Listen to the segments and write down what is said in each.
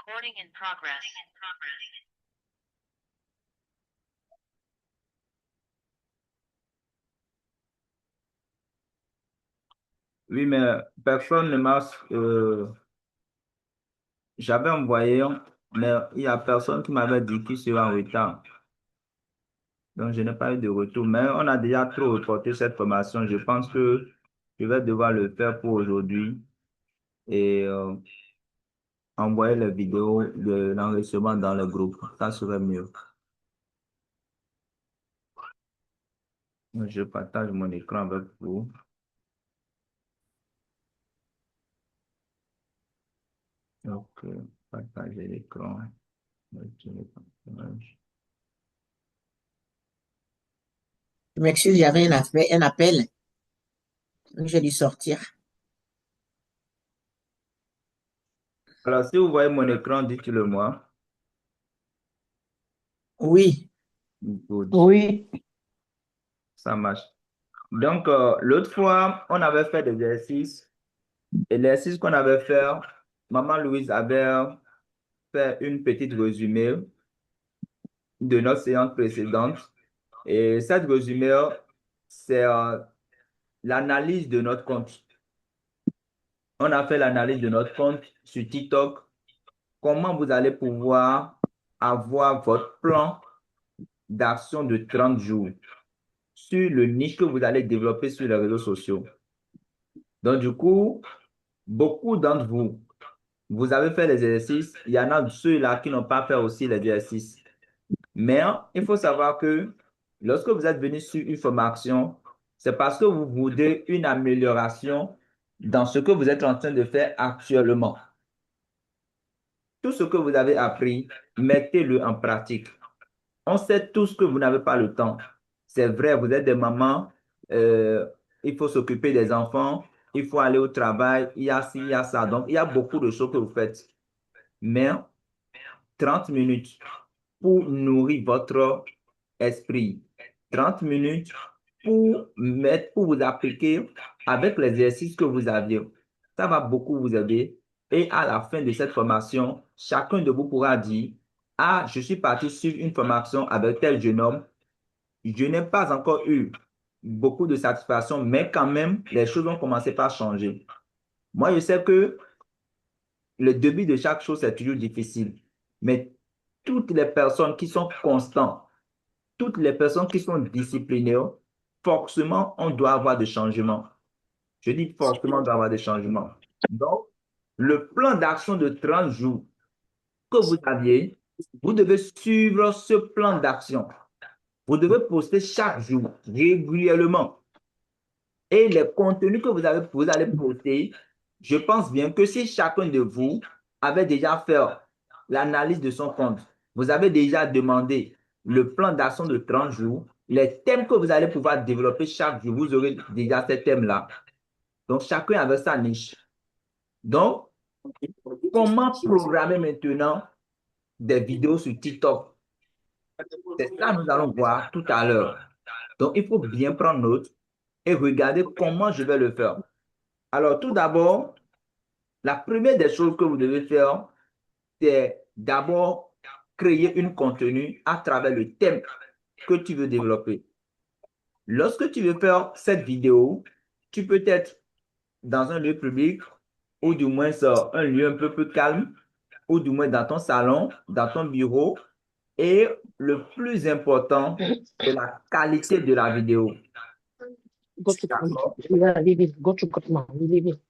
Recording in progress. Oui, mais personne ne m'a... j'avais envoyé, mais il n'y a personne qui m'avait dit qu'il serait en retard. Donc, je n'ai pas eu de retour. Mais on a déjà trop reporté cette formation. Je pense que je vais devoir le faire pour aujourd'hui et envoyer les vidéos de l'enregistrement dans le groupe. Ça serait mieux. Je partage mon écran avec vous. Donc, partager l'écran. Je m'excuse, j'avais un appel. Donc j'ai dû sortir. Alors, si vous voyez mon écran, dites-le moi. Oui, Good. Oui, Ça marche. Donc, l'autre fois, on avait fait des exercices. Et l'exercice qu'on avait fait, Maman Louise avait fait une petite résumé de notre séance précédente. Et cette résumé, c'est l'analyse de notre compte. On a fait l'analyse de notre compte sur TikTok. Comment vous allez pouvoir avoir votre plan d'action de 30 jours sur le niche que vous allez développer sur les réseaux sociaux. Donc, du coup, beaucoup d'entre vous, vous avez fait les exercices. Il y en a ceux-là qui n'ont pas fait aussi les exercices. Mais il faut savoir que lorsque vous êtes venu sur une formation, c'est parce que vous voulez une amélioration dans ce que vous êtes en train de faire actuellement. Tout ce que vous avez appris, mettez-le en pratique. On sait tous que vous n'avez pas le temps. C'est vrai, vous êtes des mamans, euh, il faut s'occuper des enfants, il faut aller au travail, il y a ci, il y a ça. Donc, il y a beaucoup de choses que vous faites. Mais 30 minutes pour nourrir votre esprit, 30 minutes pour vous appliquer avec l'exercice que vous aviez. Ça va beaucoup vous aider. Et à la fin de cette formation, chacun de vous pourra dire, ah, je suis parti suivre une formation avec tel jeune homme. Je n'ai pas encore eu beaucoup de satisfaction, mais quand même, les choses ont commencé par changer. Moi, je sais que le début de chaque chose, c'est toujours difficile. Mais toutes les personnes qui sont constantes, toutes les personnes qui sont disciplinées, forcément, on doit avoir des changements. Je dis forcément, on doit avoir des changements. Donc, le plan d'action de 30 jours que vous aviez, vous devez suivre ce plan d'action. Vous devez poster chaque jour, régulièrement. Et les contenus que vous allez poster, je pense bien que si chacun de vous avait déjà fait l'analyse de son compte, vous avez déjà demandé le plan d'action de 30 jours, les thèmes que vous allez pouvoir développer chaque jour, vous aurez déjà ces thèmes-là. Donc, chacun avait sa niche. Donc, comment programmer maintenant des vidéos sur TikTok? C'est ça que nous allons voir tout à l'heure. Donc, il faut bien prendre note et regarder comment je vais le faire. Alors, tout d'abord, la première des choses que vous devez faire, c'est d'abord créer une contenu à travers le thème que tu veux développer. Lorsque tu veux faire cette vidéo, tu peux être dans un lieu public ou du moins un lieu un peu plus calme ou du moins dans ton salon, dans ton bureau. Et le plus important, c'est la qualité de la vidéo. go to D'accord? yeah, leave it. Go to Kotma. Leave it.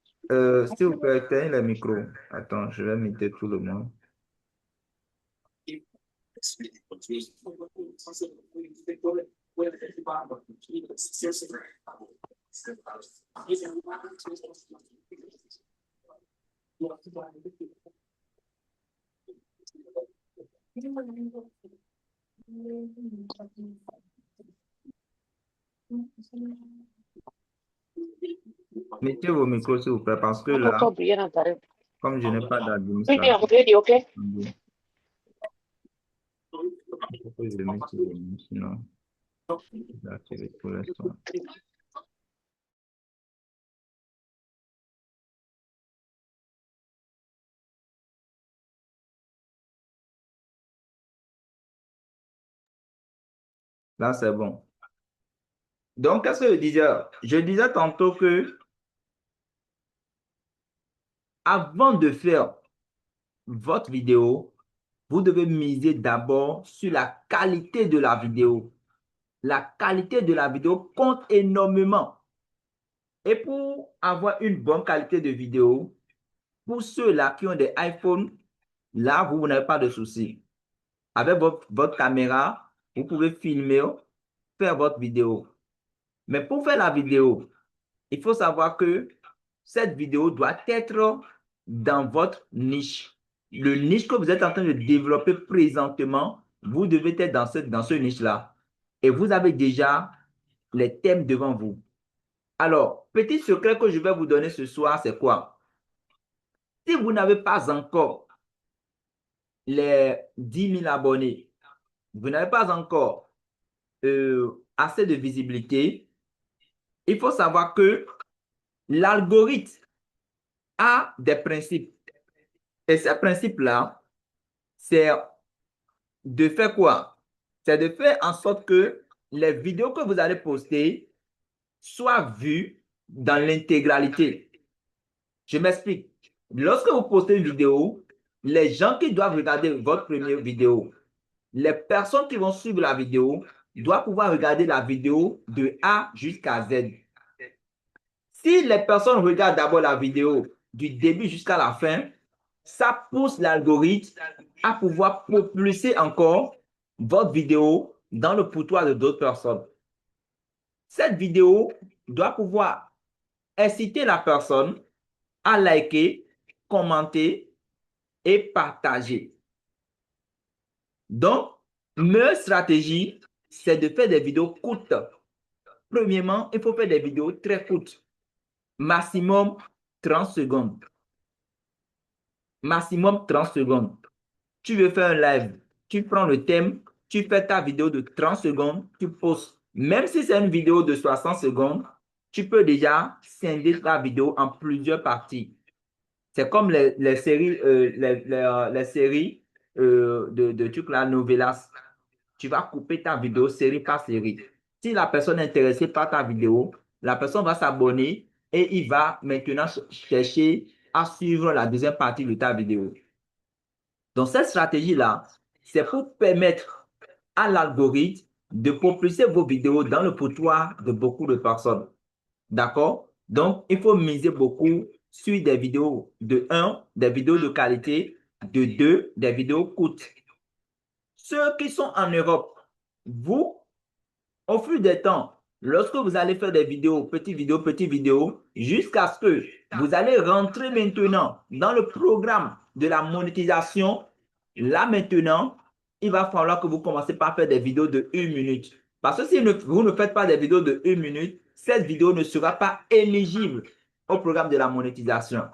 S'il vous plaît, éteignez le micro. Attends, je vais muter tout le monde. Mettez vos micros, s'il vous plaît, parce que Go là, to Brianna, Tare. comme je n'ai pas Maybe d'administration, I'm ready, okay? il faut que je mette sur le micro, sinon, je vais attirer pour l'instant. Là, c'est bon. Donc, qu'est-ce que je disais? Je disais tantôt que avant de faire votre vidéo, vous devez miser d'abord sur la qualité de la vidéo. La qualité de la vidéo compte énormément. Et pour avoir une bonne qualité de vidéo, pour ceux-là qui ont des iPhones, là, vous n'avez pas de souci. Avec votre caméra, vous pouvez filmer, faire votre vidéo. Mais pour faire la vidéo, il faut savoir que cette vidéo doit être dans votre niche. Le niche que vous êtes en train de développer présentement, vous devez être dans ce niche-là. Et vous avez déjà les thèmes devant vous. Alors, petit secret que je vais vous donner ce soir, c'est quoi? Si vous n'avez pas encore les 10 000 abonnés, vous n'avez pas encore assez de visibilité, il faut savoir que l'algorithme a des principes. Et ces principes-là, c'est de faire quoi? C'est de faire en sorte que les vidéos que vous allez poster soient vues dans l'intégralité. Je m'explique. Lorsque vous postez une vidéo, les gens qui doivent regarder votre première vidéo, les personnes qui vont suivre la vidéo doivent pouvoir regarder la vidéo de A jusqu'à Z. Si les personnes regardent d'abord la vidéo du début jusqu'à la fin, ça pousse l'algorithme à pouvoir propulser encore votre vidéo dans le pourtour de d'autres personnes. Cette vidéo doit pouvoir inciter la personne à liker, commenter et partager. Donc, meilleure stratégie, c'est de faire des vidéos courtes. Premièrement, il faut faire des vidéos très courtes, maximum 30 secondes. Maximum 30 secondes. Tu veux faire un live, tu prends le thème, tu fais ta vidéo de 30 secondes, tu postes. Même si c'est une vidéo de 60 secondes, tu peux déjà scinder ta vidéo en plusieurs parties. C'est comme les séries, les séries de trucs là, novelas. Tu vas couper ta vidéo série par série. Si la personne est intéressée par ta vidéo, la personne va s'abonner et il va maintenant chercher à suivre la deuxième partie de ta vidéo. Donc, cette stratégie-là, c'est pour permettre à l'algorithme de propulser vos vidéos dans le pourtour de beaucoup de personnes. D'accord? Donc, il faut miser beaucoup sur des vidéos de 1, des vidéos de qualité, de 2, des vidéos courtes. Ceux qui sont en Europe, vous, au fil des temps, lorsque vous allez faire des vidéos, petites vidéos, jusqu'à ce que vous allez rentrer maintenant dans le programme de la monétisation, là maintenant, il va falloir que vous commencez par faire des vidéos de 1 minute. Parce que si vous ne faites pas des vidéos de 1 minute, cette vidéo ne sera pas éligible au programme de la monétisation.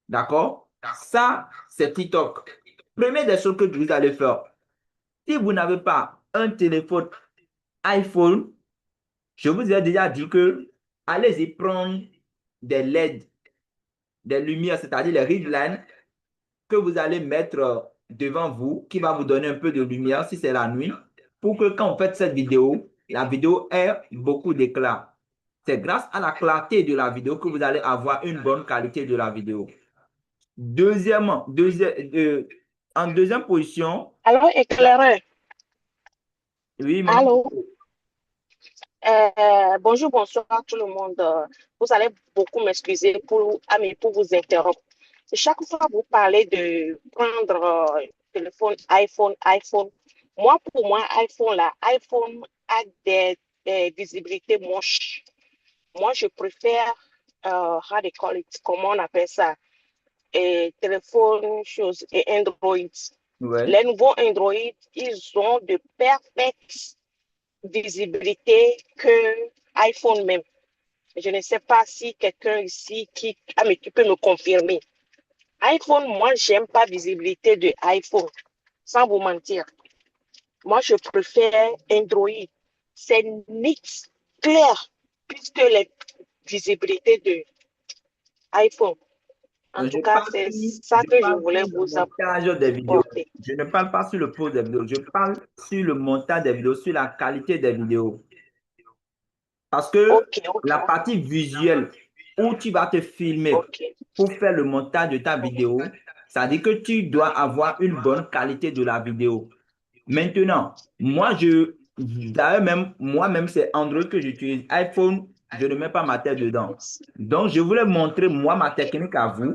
D'accord? Ça, c'est TikTok. Première des choses que vous allez faire, si vous n'avez pas un téléphone iPhone, je vous ai déjà dit que allez-y prendre des LED, des lumières, c'est-à-dire les read lines que vous allez mettre devant vous, qui va vous donner un peu de lumière si c'est la nuit, pour que quand vous faites cette vidéo, la vidéo ait beaucoup d'éclat. C'est grâce à la clarté de la vidéo que vous allez avoir une bonne qualité de la vidéo. Deuxièmement, en deuxième position, Alors, éclaireur. oui, maman. Allô? Bonjour, bonsoir tout le monde. Vous allez beaucoup m'excuser pour vous interrompre. Chaque fois que vous parlez de prendre téléphone iPhone, pour moi, iPhone a des visibilités moches. Moi, je préfère, how they call it, comment on appelle ça, téléphone, chose, et Android. Ouais. Les nouveaux Android, ils ont de parfaites visibilité que iPhone même. Je ne sais pas si quelqu'un ici qui peut me confirmer. iPhone, moi, j'aime pas visibilité de iPhone, sans vous mentir. Moi, je préfère Android. C'est net, clair, puisque les visibilités de iPhone. En Je tout cas, parle c'est sur, ça je que je parle voulais sur le vous montage des vidéos. apporter. Je ne parle pas sur le pose des vidéos. Je parle sur le montage des vidéos, sur la qualité des vidéos. Parce que Ok, ok, la partie visuelle où tu vas te filmer ok. pour faire le montage de ta vidéo, ça dit que tu dois avoir une bonne qualité de la vidéo. Maintenant, d'ailleurs même, moi-même, c'est Android que j'utilise. iPhone, je ne mets pas ma tête dedans. Donc, je voulais montrer, moi, ma technique à vous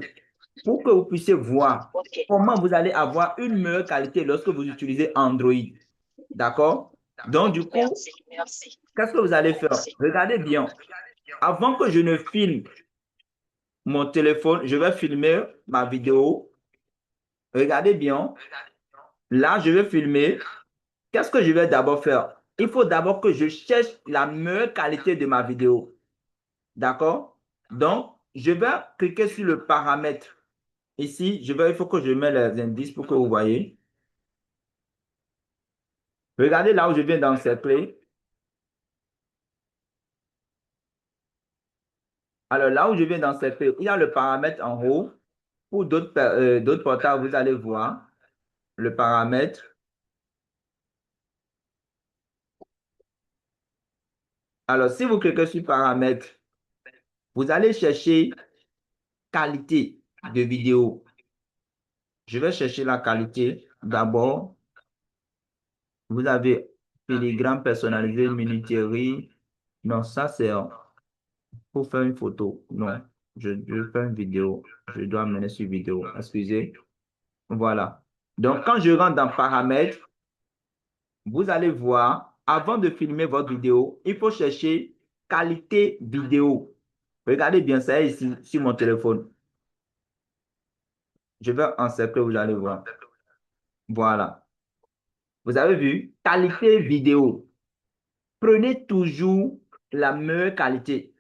pour que vous puissiez voir Ok. comment vous allez avoir une meilleure qualité lorsque vous utilisez Android. D'accord? Donc, du coup, Merci, merci, qu'est-ce que vous allez faire? merci. Regardez bien. Avant que je ne filme mon téléphone, je vais filmer ma vidéo. Regardez bien. Là, je vais filmer. Qu'est-ce que je vais d'abord faire? Il faut d'abord que je cherche la meilleure qualité de ma vidéo. D'accord? Donc, je vais cliquer sur le paramètre. Ici, il faut que je mette les indices pour que vous voyez. Regardez là où je viens d'encercler. Alors, là où je viens d'encercler, il y a le paramètre en haut. Pour d'autres portables, vous allez voir le paramètre. Alors, si vous cliquez sur paramètres, vous allez chercher qualité de vidéo. Je vais chercher la qualité. D'abord, vous avez filigrane personnalisé, minuterie. Non, ça c'est pour faire une photo. Non, je fais une vidéo. Je dois mener sur vidéo. Excusez. Voilà. Donc, quand je rentre dans paramètres, vous allez voir, avant de filmer votre vidéo, il faut chercher qualité vidéo. Regardez bien ça ici sur mon téléphone. Je vais encercler, vous allez voir. Voilà. Vous avez vu? Qualité vidéo. Prenez toujours la meilleure qualité.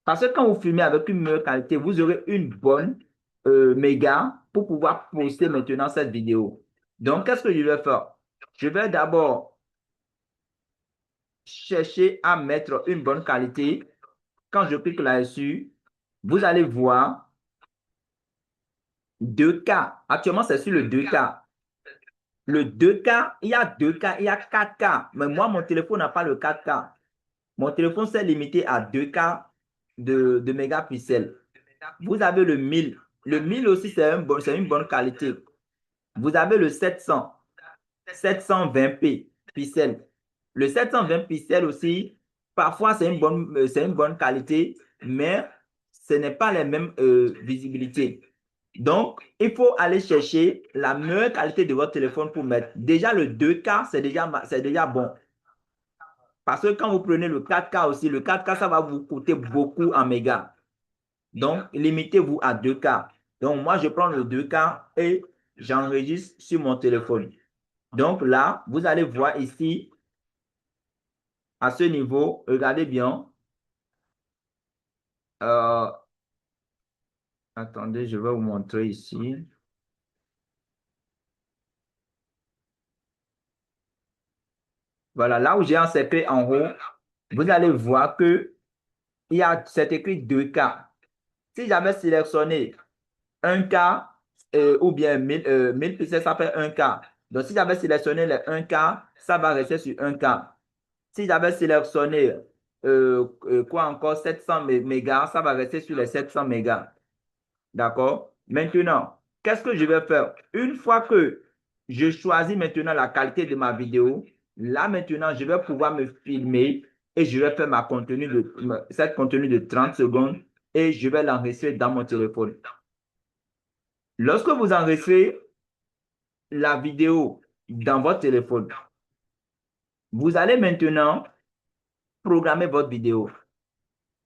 Parce que quand vous filmez avec une meilleure qualité, vous aurez une bonne méga pour pouvoir poster maintenant cette vidéo. Donc, qu'est-ce que je vais faire? Je vais d'abord chercher à mettre une bonne qualité. Quand je clique là-dessus, vous allez voir 2K. Actuellement, c'est sur le 2K. Le 2K, il y a 2K, il y a 4K. Mais moi, mon téléphone n'a pas le 4K. Mon téléphone s'est limité à 2K de mégapixels. Vous avez le 1000. Le 1000 aussi, c'est une bonne qualité. Vous avez le 700, 720p pixels. Le 720 pixels aussi, parfois c'est une bonne qualité, mais ce n'est pas les mêmes visibilités. Donc, il faut aller chercher la meilleure qualité de votre téléphone pour mettre. Déjà, le 2K, c'est déjà bon. Parce que quand vous prenez le 4K aussi, le 4K, ça va vous coûter beaucoup en mégas. Donc, limitez-vous à 2K. Donc, moi, je prends le 2K et j'enregistre sur mon téléphone. Donc là, vous allez voir ici, à ce niveau, regardez bien. Euh, Attendez, je vais vous montrer ici. Voilà, là où j'ai encerclé en haut, vous allez voir que c'est écrit 2K. Si j'avais sélectionné 1K ou bien 1000 pixels, ça fait 1K. Donc, si j'avais sélectionné les 1K, ça va rester sur 1K. Si j'avais sélectionné quoi encore, 700 mégas, ça va rester sur les 700 mégas. D'accord? Maintenant, qu'est-ce que je vais faire? Une fois que je choisis maintenant la qualité de ma vidéo, là maintenant, je vais pouvoir me filmer et je vais faire cette contenu de 30 secondes et je vais l'enregistrer dans mon téléphone. Lorsque vous enregistrez la vidéo dans votre téléphone, vous allez maintenant programmer votre vidéo.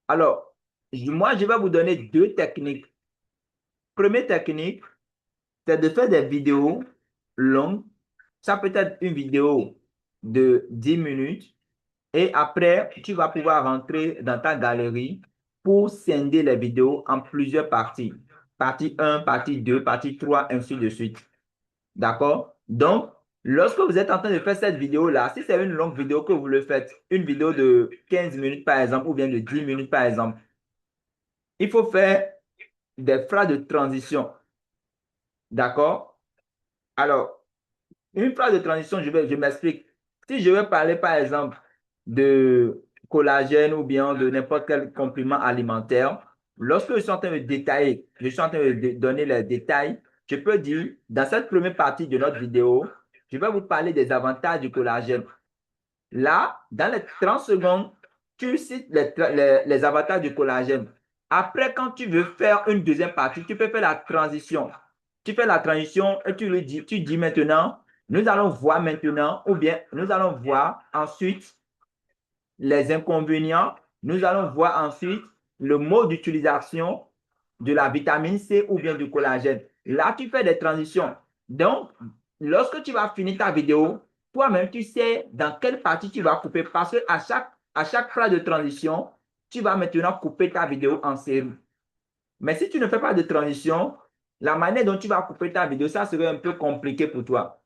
Alors, moi, je vais vous donner deux techniques. Première technique, c'est de faire des vidéos longues. Ça peut être une vidéo de 10 minutes et après, tu vas pouvoir rentrer dans ta galerie pour scinder les vidéos en plusieurs parties. Partie 1, partie 2, partie 3, ainsi de suite. D'accord? Donc, lorsque vous êtes en train de faire cette vidéo-là, si c'est une longue vidéo que vous le faites, une vidéo de 15 minutes par exemple, ou bien de 10 minutes par exemple, il faut faire des phrases de transition. D'accord? Alors, une phrase de transition, je m'explique. Si je veux parler, par exemple, de collagène ou bien de n'importe quel complément alimentaire, lorsque je suis en train de détailler, je suis en train de donner les détails, je peux dire, dans cette première partie de notre vidéo, je vais vous parler des avantages du collagène. Là, dans les 30 secondes, tu cites les avantages du collagène. Après, quand tu veux faire une deuxième partie, tu peux faire la transition. Tu fais la transition et tu dis maintenant, nous allons voir maintenant, ou bien nous allons voir ensuite les inconvénients. Nous allons voir ensuite le mode d'utilisation de la vitamine C ou bien du collagène. Là, tu fais des transitions. Donc, lorsque tu vas finir ta vidéo, toi-même, tu sais dans quelle partie tu vas couper parce à chaque phrase de transition, tu vas maintenant couper ta vidéo en série. Mais si tu ne fais pas de transition, la manière dont tu vas couper ta vidéo, ça serait un peu compliqué pour toi.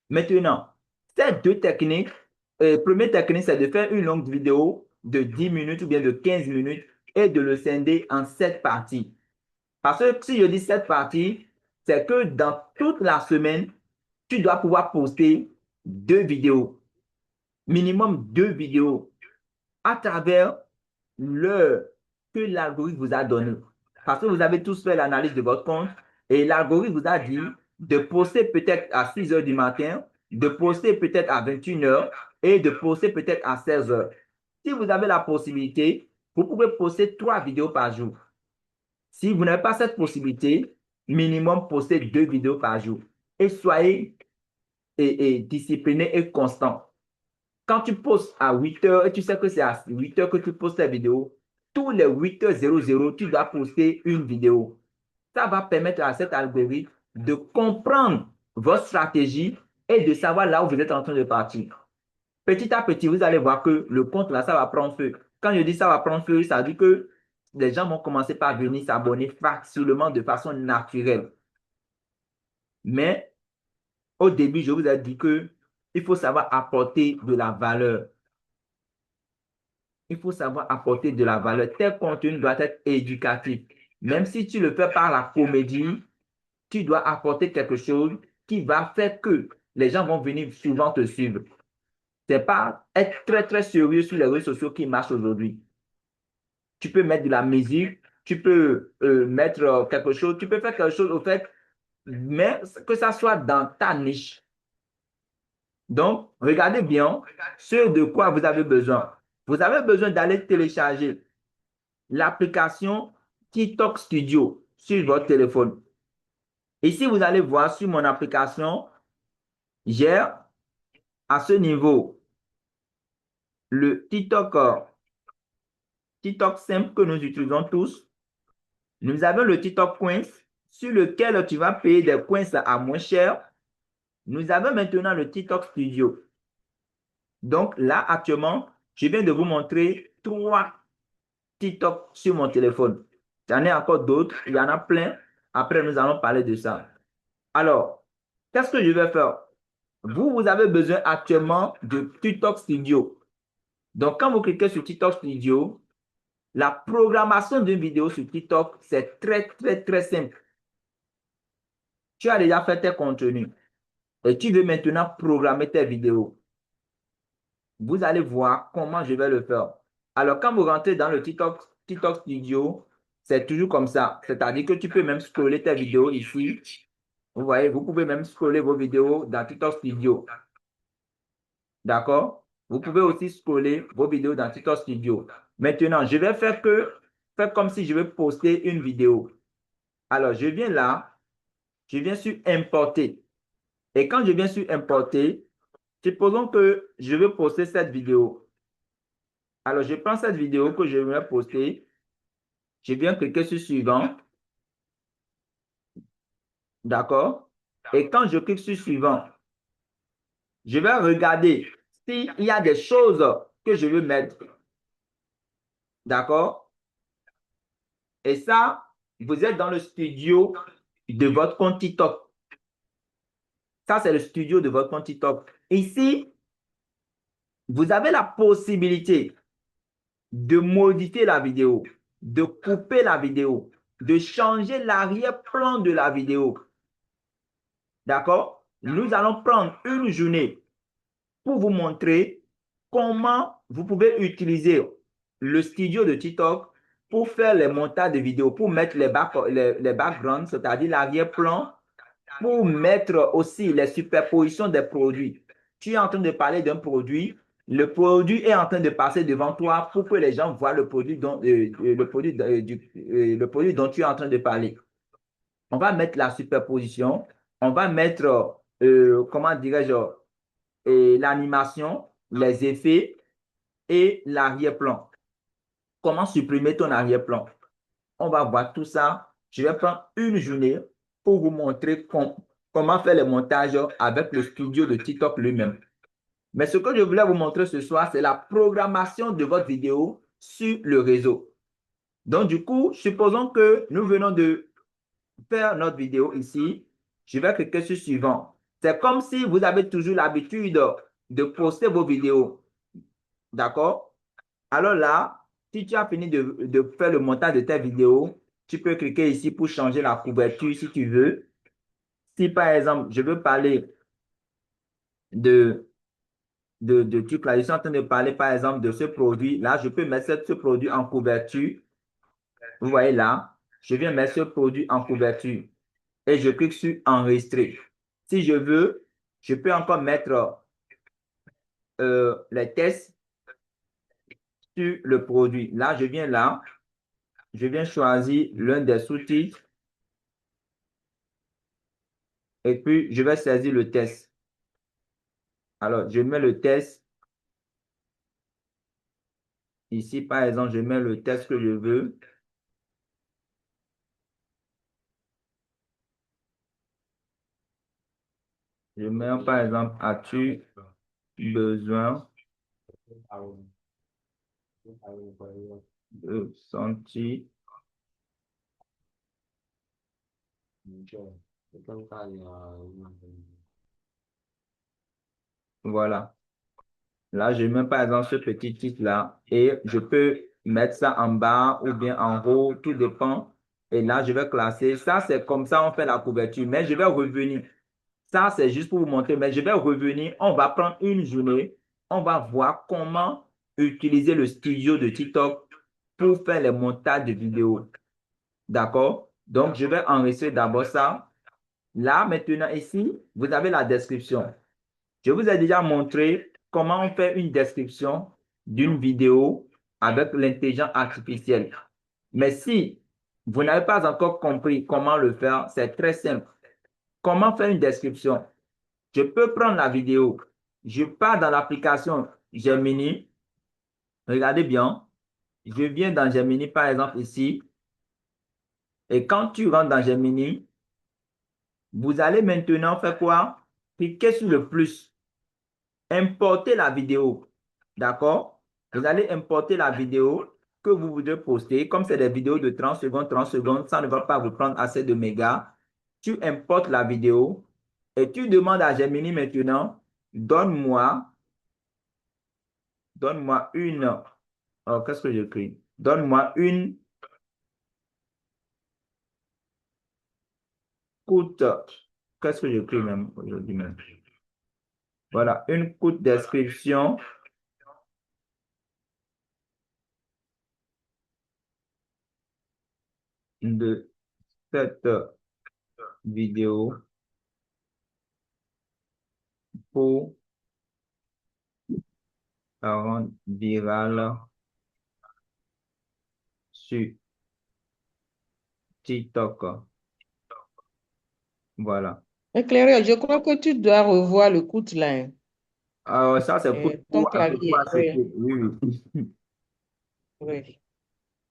Maintenant, ces deux techniques, première technique, c'est de faire une longue vidéo de 10 minutes ou bien de 15 minutes et de le scinder en 7 parties. Parce que si je dis 7 parties, c'est que dans toute la semaine, tu dois pouvoir poster 2 vidéos, minimum 2 vidéos à travers l'heure que l'algorithme vous a donné. Parce que vous avez tous fait l'analyse de votre compte et l'algorithme vous a dit de poster peut-être à 6 heures du matin, de poster peut-être à 21 heures et de poster peut-être à 16 heures. Si vous avez la possibilité, vous pouvez poster 3 vidéos par jour. Si vous n'avez pas cette possibilité, minimum postez 2 vidéos par jour. Et soyez discipliné et constant. Quand tu postes à 8 heures et tu sais que c'est à 8 heures que tu postes la vidéo, tous les 8h00, tu dois poster une vidéo. Ça va permettre à cet algorithme de comprendre votre stratégie et de savoir là où vous êtes en train de partir. Petit à petit, vous allez voir que le compte là, ça va prendre feu. Quand je dis ça va prendre feu, ça veut dire que les gens vont commencer par venir s'abonner facilement de façon naturelle. Mais au début, je vous ai dit que il faut savoir apporter de la valeur. Il faut savoir apporter de la valeur. Tel contenu doit être éducatif. Même si tu le fais par la comédie, tu dois apporter quelque chose qui va faire que les gens vont venir souvent te suivre. Ce n'est pas être très, très sérieux sur les réseaux sociaux qui marche aujourd'hui. Tu peux mettre de la musique, tu peux mettre quelque chose, tu peux faire quelque chose au fait, mais que ça soit dans ta niche. Donc, regardez bien ce de quoi vous avez besoin. Vous avez besoin d'aller télécharger l'application TikTok Studio sur votre téléphone. Ici, vous allez voir sur mon application, j'ai à ce niveau le TikTok simple que nous utilisons tous. Nous avons le TikTok Coins sur lequel tu vas payer des coins à moins cher. Nous avons maintenant le TikTok Studio. Donc là, actuellement, je viens de vous montrer 3 TikTok sur mon téléphone. J'en ai encore d'autres, il y en a plein. Après, nous allons parler de ça. Alors, qu'est-ce que je vais faire? Vous avez besoin actuellement de TikTok Studio. Donc, quand vous cliquez sur TikTok Studio, la programmation d'une vidéo sur TikTok, c'est très, très, très simple. Tu as déjà fait tes contenus et tu veux maintenant programmer tes vidéos. Vous allez voir comment je vais le faire. Alors, quand vous rentrez dans le TikTok Studio, c'est toujours comme ça. C'est-à-dire que tu peux même scroller tes vidéos ici. Vous voyez, vous pouvez même scroller vos vidéos dans TikTok Studio. D'accord? Vous pouvez aussi scroller vos vidéos dans TikTok Studio. Maintenant, je vais faire comme si je veux poster une vidéo. Alors, je viens là, je viens sur Importer. Et quand je viens sur Importer, supposons que je veux poster cette vidéo. Alors, je prends cette vidéo que je vais poster. Je viens cliquer sur Suivant. D'accord? Et quand je clique sur Suivant, je vais regarder s'il y a des choses que je veux mettre. D'accord? Et ça, vous êtes dans le studio de votre compte TikTok. Ça, c'est le studio de votre compte TikTok. Ici, vous avez la possibilité de modifier la vidéo, de couper la vidéo. de changer l'arrière-plan de la vidéo. D'accord? Nous allons prendre une journée pour vous montrer comment vous pouvez utiliser le studio de TikTok pour faire les montages de vidéos, pour mettre les backgrounds, c'est-à-dire l'arrière-plan, pour mettre aussi les superpositions des produits. Tu es en train de parler d'un produit, le produit est en train de passer devant toi pour que les gens voient le produit le produit dont tu es en train de parler. On va mettre la superposition, on va mettre, comment dirais-je, l'animation, les effets et l'arrière-plan. Comment supprimer ton arrière-plan? On va voir tout ça. Je vais prendre une journée pour vous montrer comment faire les montages avec le studio de TikTok lui-même. Mais ce que je voulais vous montrer ce soir, c'est la programmation de votre vidéo sur le réseau. Donc, du coup, supposons que nous venons de faire notre vidéo ici. Je vais cliquer sur suivant. C'est comme si vous avez toujours l'habitude de poster vos vidéos. D'accord? Alors là, si tu as fini de faire le montage de ta vidéo, tu peux cliquer ici pour changer la couverture si tu veux. Si par exemple, je veux parler de trucs là, je suis en train de parler par exemple de ce produit. Là, je peux mettre ce produit en couverture. Vous voyez là, je viens mettre ce produit en couverture et je clique sur enregistrer. Si je veux, je peux encore mettre les tests sur le produit. Là, je viens choisir l'un des sous-titres et puis je vais saisir le test. Alors, je mets le test. Ici, par exemple, je mets le test que je veux. Je mets, par exemple, as-tu besoin de sentir? Voilà. Là, je mets, par exemple, ce petit titre-là et je peux mettre ça en bas ou bien en haut, tout dépend. Et là, je vais classer. Ça, c'est comme ça, on fait la couverture. Mais je vais revenir. Ça, c'est juste pour vous montrer, mais je vais revenir. On va prendre une journée. On va voir comment utiliser le studio de TikTok pour faire les montages de vidéos. D'accord? Donc, je vais enregistrer d'abord ça. Là, maintenant, ici, vous avez la description. Je vous ai déjà montré comment on fait une description d'une vidéo avec l'intelligence artificielle. Mais si vous n'avez pas encore compris comment le faire, c'est très simple. Comment faire une description? Je peux prendre la vidéo. Je pars dans l'application Gemini. Regardez bien. Je viens dans Gemini, par exemple, ici. Et quand tu rentres dans Gemini, vous allez maintenant faire quoi? Cliquez sur le plus. Importer la vidéo. D'accord? Vous allez importer la vidéo que vous voudrez poster. Comme c'est des vidéos de 30 secondes, ça ne va pas vous prendre assez de mégas. Tu importes la vidéo et tu demandes à Gemini maintenant, donne-moi une. Qu'est-ce que j'écris? Donne-moi une courte. Qu'est-ce que j'écris même aujourd'hui même? Voilà, une courte description de cette vidéo pour la rendre virale sur TikTok. Voilà. Éclaireur, je crois que tu dois revoir le coup de là. Alors, ça, c'est Ton pour un peu clavier. voir ce que. Oui, Oui, oui. oui.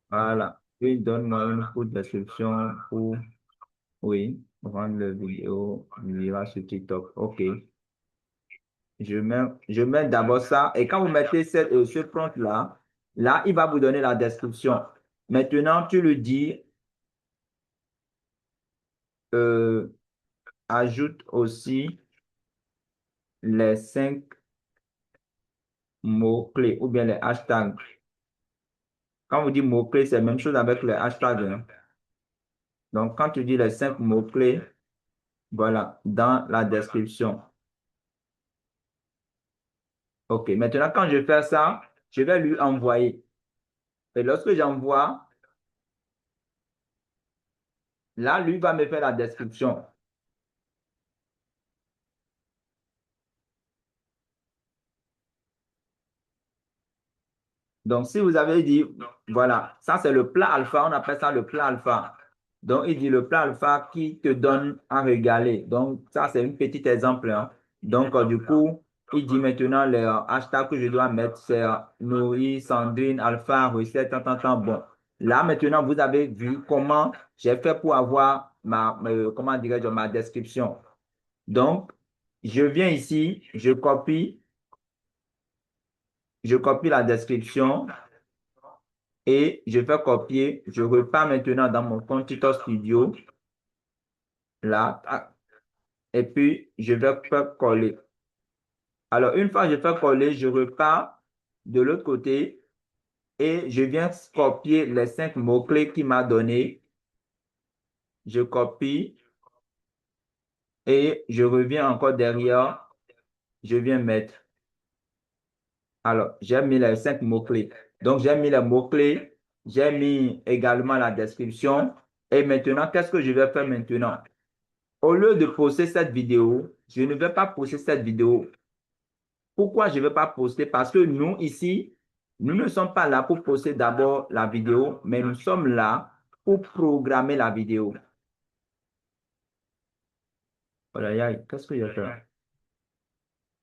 Voilà. Puis, donne-moi une courte description pour, oui, rendre la vidéo virale sur TikTok. OK. Je mets d'abord ça. Et quand vous mettez ce prompt-là, là, il va vous donner la description. Maintenant, tu le dis, euh, ajoute aussi les 5 mots-clés ou bien les hashtags. Quand vous dites mots-clés, c'est la même chose avec les hashtags, hein. Donc, quand tu dis les 5 mots-clés, voilà, dans la description. OK. Maintenant, quand je fais ça, je vais lui envoyer. Et lorsque j'envoie, là, lui va me faire la description. Donc, si vous avez dit, voilà, ça c'est le plat alpha, on appelle ça le plat alpha. Donc, il dit le plat alpha qui te donne à régaler. Donc, ça c'est un petit exemple, hein. Donc, du coup, il dit maintenant les hashtags que je dois mettre, c'est nourrir, Sandrine, alpha, recette, tant. Bon, là maintenant, vous avez vu comment j'ai fait pour avoir comment dirais-je, ma description. Donc, je viens ici, je copie la description. Et je vais copier, je repars maintenant dans mon compte TikTok Studio, là, et puis je vais faire coller. Alors, une fois que je fais coller, je repars de l'autre côté et je viens copier les 5 mots-clés qu'il m'a donné. Je copie et je reviens encore derrière, je viens mettre. Alors, j'ai mis les 5 mots-clés. Donc, j'ai mis les mots-clés, j'ai mis également la description. Et maintenant, qu'est-ce que je vais faire maintenant? Au lieu de poster cette vidéo, je ne vais pas poster cette vidéo. Pourquoi je ne vais pas poster? Parce que nous, ici, nous ne sommes pas là pour poster d'abord la vidéo, mais nous sommes là pour programmer la vidéo. Voilà, qu'est-ce que je fais?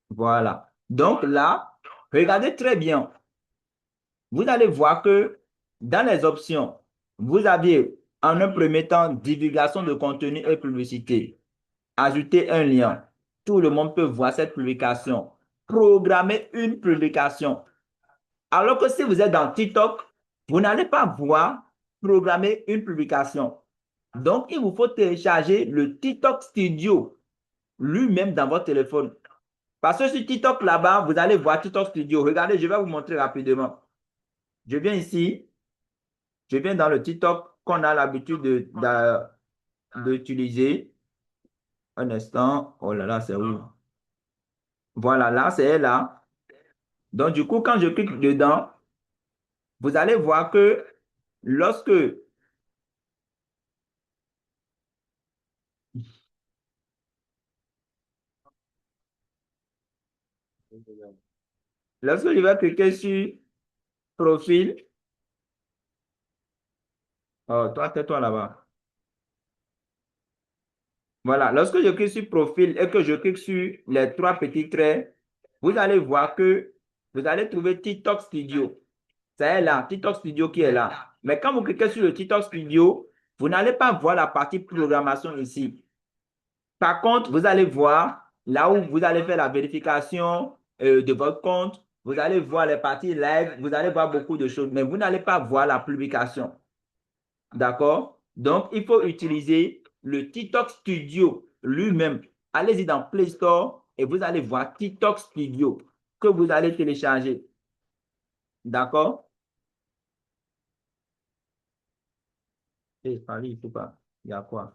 Voilà. Donc là, regardez très bien. Vous allez voir que dans les options, vous aviez en un premier temps divulgation de contenu et publicité. Ajouter un lien. Tout le monde peut voir cette publication. Programmer une publication. Alors que si vous êtes dans TikTok, vous n'allez pas voir programmer une publication. Donc, il vous faut télécharger le TikTok Studio lui-même dans votre téléphone. Parce que sur TikTok, là-bas, vous allez voir TikTok Studio. Regardez, je vais vous montrer rapidement. Je viens ici. Je viens dans le TikTok qu'on a l'habitude d'utiliser. Un instant. Oh là là, c'est où? Voilà, là, c'est là. Donc, du coup, quand je clique dedans, vous allez voir que lorsque je vais cliquer sur profil, oh, toi, tais-toi là-bas. Voilà, lorsque je clique sur profil et que je clique sur les 3 petits traits, vous allez voir que vous allez trouver TikTok Studio. C'est là, TikTok Studio qui est là. Mais quand vous cliquez sur le TikTok Studio, vous n'allez pas voir la partie programmation ici. Par contre, vous allez voir là où vous allez faire la vérification de votre compte. Vous allez voir les parties live. Vous allez voir beaucoup de choses, mais vous n'allez pas voir la publication. D'accord? Donc, il faut utiliser le TikTok Studio lui-même. Allez-y dans Play Store et vous allez voir TikTok Studio que vous allez télécharger. D'accord? Paris, il ne faut pas. Il y a quoi?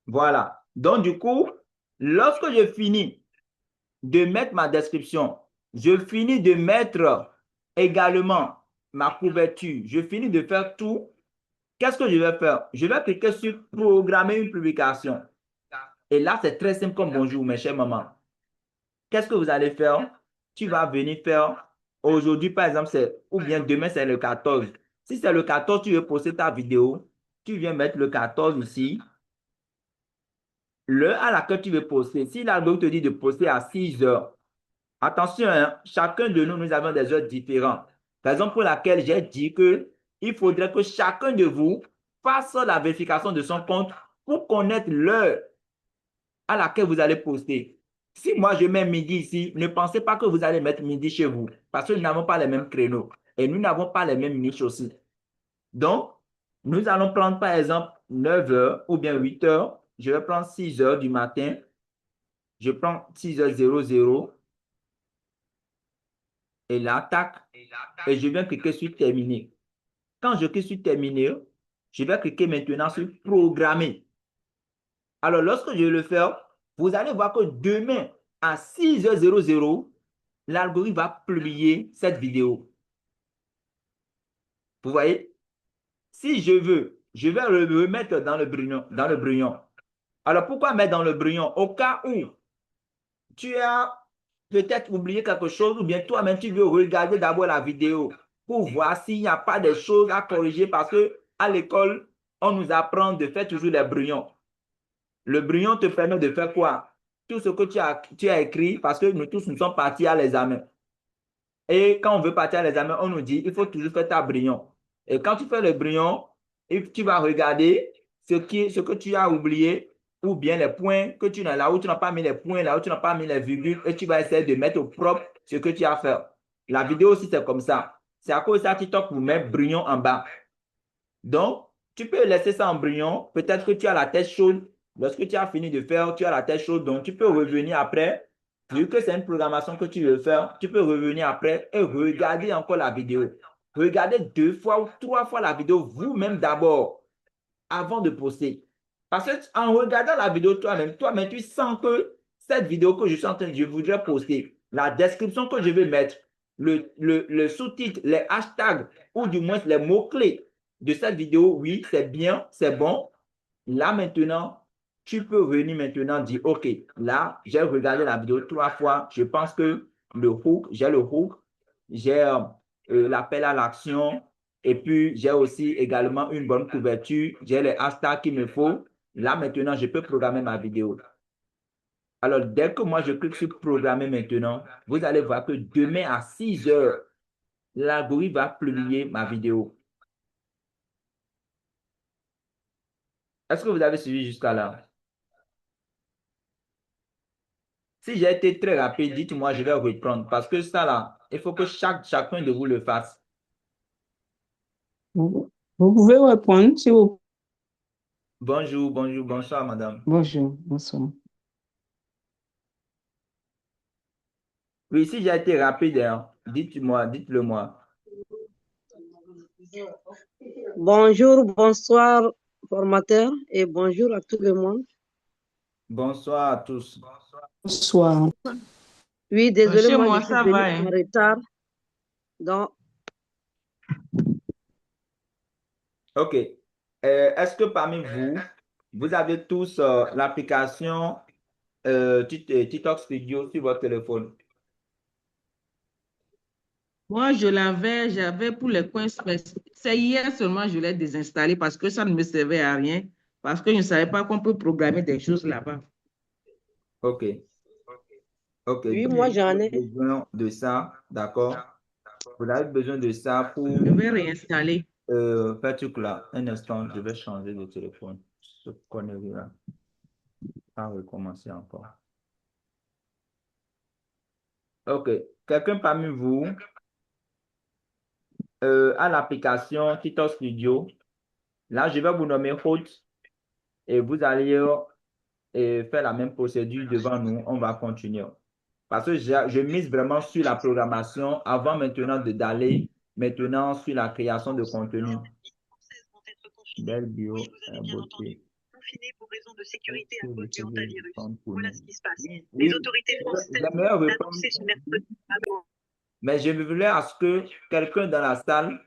Voilà. Donc, du coup, lorsque je finis de mettre ma description, je finis de mettre également ma couverture, je finis de faire tout, qu'est-ce que je vais faire? Je vais cliquer sur programmer une publication. Et là, c'est très simple comme bonjour, mes chers mamans. Qu'est-ce que vous allez faire? Tu vas venir faire aujourd'hui, par exemple, ou bien demain, c'est le 14. Si c'est le 14, tu veux poster ta vidéo, tu viens mettre le 14 ici. L'heure à laquelle tu veux poster, si l'algorithme te dit de poster à 6 heures, attention, hein, chacun de nous, nous avons des heures différentes. Raison pour laquelle j'ai dit qu'il faudrait que chacun de vous fasse la vérification de son compte pour connaître l'heure à laquelle vous allez poster. Si moi je mets midi ici, ne pensez pas que vous allez mettre midi chez vous parce que nous n'avons pas les mêmes créneaux et nous n'avons pas les mêmes niches aussi. Donc, nous allons prendre par exemple 9 heures ou bien 8 heures. Je vais prendre 6 heures du matin. Je prends 6h00 et là, tac, et je viens cliquer sur terminer. Quand je clique sur terminer, Je vais cliquer maintenant sur programmer. Alors, lorsque je vais le faire, vous allez voir que demain à 6h00, l'algorithme va publier cette vidéo. Vous voyez? Si je veux, je vais le remettre dans le brouillon. Alors, pourquoi mettre dans le brouillon? Au cas où tu as peut-être oublié quelque chose ou bien toi-même, tu veux regarder d'abord la vidéo pour voir s'il n'y a pas de choses à corriger parce que à l'école, on nous apprend de faire toujours les brouillons. Le brouillon te permet de faire quoi? Tout ce que tu as écrit parce que nous tous, nous sommes partis à l'examen. Et quand on veut partir à l'examen, on nous dit, il faut toujours faire ta brouillon. Et quand tu fais le brouillon, tu vas regarder ce que tu as oublié ou bien les points que tu n'as là où tu n'as pas mis les points, là où tu n'as pas mis les virgules et tu vas essayer de mettre au propre ce que tu as fait. La vidéo aussi, c'est comme ça. C'est à cause de ça que TikTok vous met brouillon en bas. Donc, tu peux laisser ça en brouillon. Peut-être que tu as la tête chaude. Lorsque tu as fini de faire, tu as la tête chaude. Donc, tu peux revenir après. Vu que c'est une programmation que tu veux faire, tu peux revenir après et regarder encore la vidéo. Regardez 2 fois ou 3 fois la vidéo vous-même d'abord avant de poster. Parce qu'en regardant la vidéo toi-même, tu sens que cette vidéo que je voudrais poster, la description que je vais mettre, le sous-titre, les hashtags ou du moins les mots-clés de cette vidéo, oui, c'est bien, c'est bon. Là maintenant, tu peux venir maintenant dire, OK, là, j'ai regardé la vidéo 3 fois. Je pense que j'ai le hook, j'ai l'appel à l'action, et puis j'ai aussi également une bonne couverture, j'ai les hashtags qu'il me faut. Là maintenant, je peux programmer ma vidéo. Alors, dès que moi je clique sur programmer maintenant, vous allez voir que demain à 6h, l'algorithme va publier ma vidéo. Est-ce que vous avez suivi jusqu'à là? Si j'ai été très rapide, dites-moi, je vais reprendre. Parce que ça là, il faut que chacun de vous le fasse. Vous pouvez répondre si vous... Bonjour, bonjour, bonsoir, madame. Bonjour, bonsoir. Oui, si j'ai été rapide, hein, dites-moi, dites-le moi. Bonjour, bonsoir, formateur, et bonjour à tout le monde. Bonsoir à tous. Bonsoir. Oui, désolé, Chez moi, moi, je suis ça venue va, en hein? retard. Donc, OK. Est-ce que parmi vous, vous avez tous l'application TikTok Studio sur votre téléphone? Moi, j'avais pour les coins. C'est hier seulement je l'ai désinstallé parce que ça ne me servait à rien, parce que je ne savais pas qu'on peut programmer des choses là-bas. OK. OK. oui, Donc, moi, vous j'en avez ai. besoin de ça, d'accord? Vous avez besoin de ça pour Je vais réinstaller. faire tout là. Un instant, je vais changer de téléphone. Ce connerie-là. On va recommencer encore. OK. Quelqu'un parmi vous a l'application TikTok Studio. Là, je vais vous nommer hôte et vous allez faire la même procédure devant nous. On va continuer. Parce que je mise vraiment sur la programmation avant maintenant d'aller maintenant sur la création de contenu. Belle bio, beauté. Confinés pour raison de sécurité à Est-ce que cause vous du pouvez hantavirus. répondre pour Voilà nous? ce qui se passe. Oui, Les oui. autorités françaises J'aimerais ont répondre, annoncé ce mercredi. mais je voulais à ce que quelqu'un dans la salle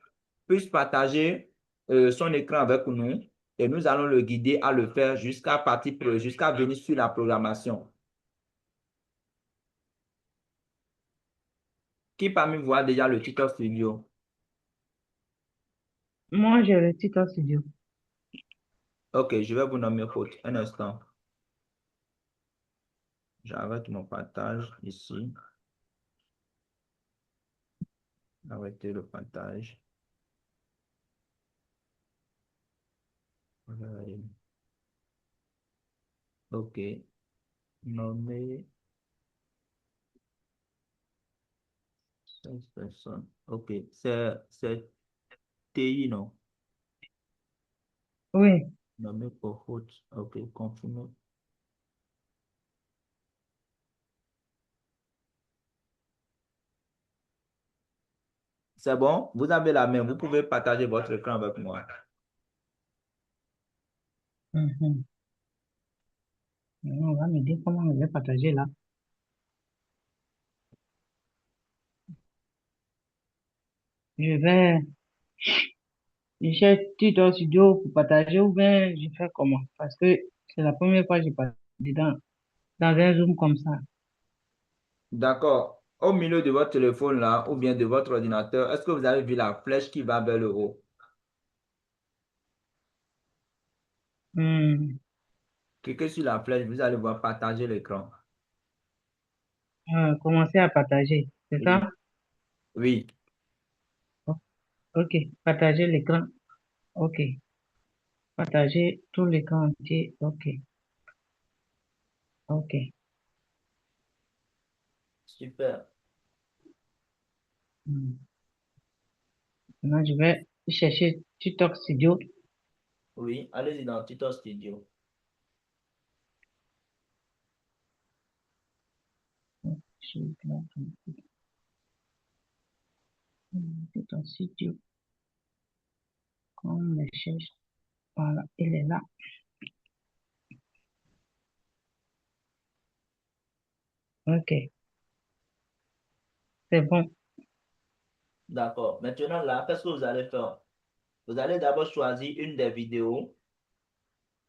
puisse partager son écran avec nous et nous allons le guider à le faire jusqu'à venir sur la programmation. Qui parmi vous a déjà le TikTok Studio? Moi, j'ai le TikTok Studio. Ok, je vais vous nommer faute. Un instant. J'arrête mon partage ici. Arrêtez le partage. Ok. Nommer 16 personnes. Ok. C'est TI, non? Oui. Nommer pour faute. Ok, confirmé. C'est bon? Vous avez la main. Vous pouvez partager votre écran avec moi. Mhm. On va me dire comment je vais partager là. Je vais, je cherche Tutor Studio pour partager ou bien je fais comment? Parce que c'est la première fois que je partage dans un Zoom comme ça. D'accord. Au milieu de votre téléphone là, ou bien de votre ordinateur, est-ce que vous avez vu la flèche qui va vers le haut? Hmm. Cliquez sur la flèche, vous allez voir partager l'écran. Commencer à partager, c'est Oui. ça? Oui. Ok, partager l'écran. Ok, partager tout l'écran entier. Ok, ok. Super. Hmm. Maintenant, je vais chercher TikTok Studio. Oui, allez-y dans Tutor Studio. TikTok Studio. On le cherche. Voilà, il est là. Ok, c'est bon. D'accord. Maintenant là, qu'est-ce que vous allez faire? Vous allez d'abord choisir une des vidéos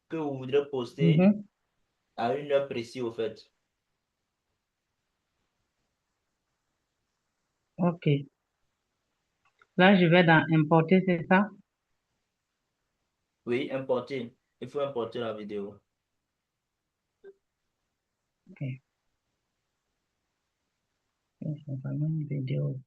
que vous voudrez poster Mhm. à une heure précise au fait. Ok. Là, je vais dans importer, c'est ça? Oui, importer. Il faut importer la vidéo. Ok. C'est vraiment une vidéo.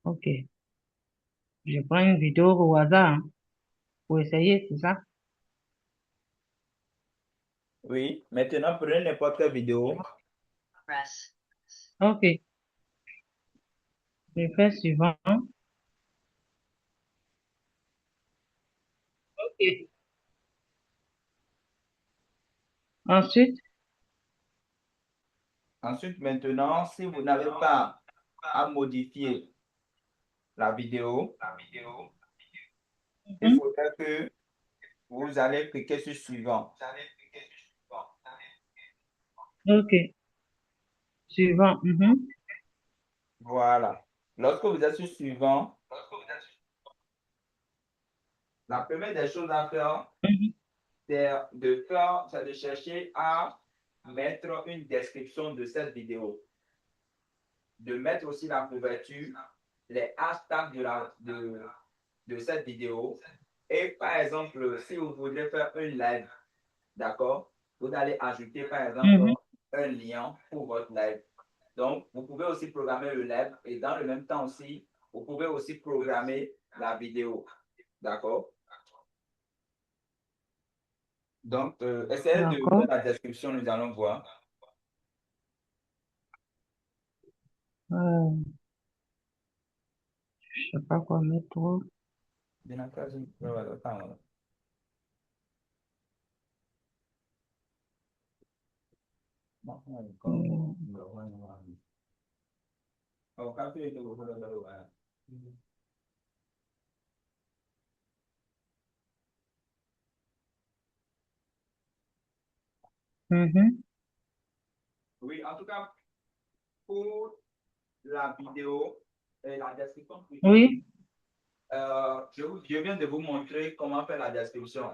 Ok. Je prends une vidéo au hasard hein, pour essayer, c'est ça? Oui, maintenant prenez n'importe quelle vidéo. Ok. Je fais suivant. Ok. Ensuite, Ensuite, maintenant, si vous n'avez pas à modifier la vidéo, il mhm. faudrait que vous allez cliquer sur suivant. Ok. Suivant. Mhm. Voilà. Lorsque vous êtes sur suivant, la première des choses à faire, Mhm. c'est de chercher à mettre une description de cette vidéo. De mettre aussi la couverture, les hashtags de cette vidéo. Et par exemple, si vous voulez faire un live, d'accord, vous allez ajouter par exemple Mhm. un lien pour votre live. Donc, vous pouvez aussi programmer le live et dans le même temps aussi, vous pouvez aussi programmer la vidéo. D'accord? Donc, essayez de D'accord. voir la description, nous allons voir. Euh, je sais pas quoi mettre trop. Hmm. Mhm. Oui, en tout cas, pour la vidéo et la description plutôt, Oui. je viens de vous montrer comment faire la description.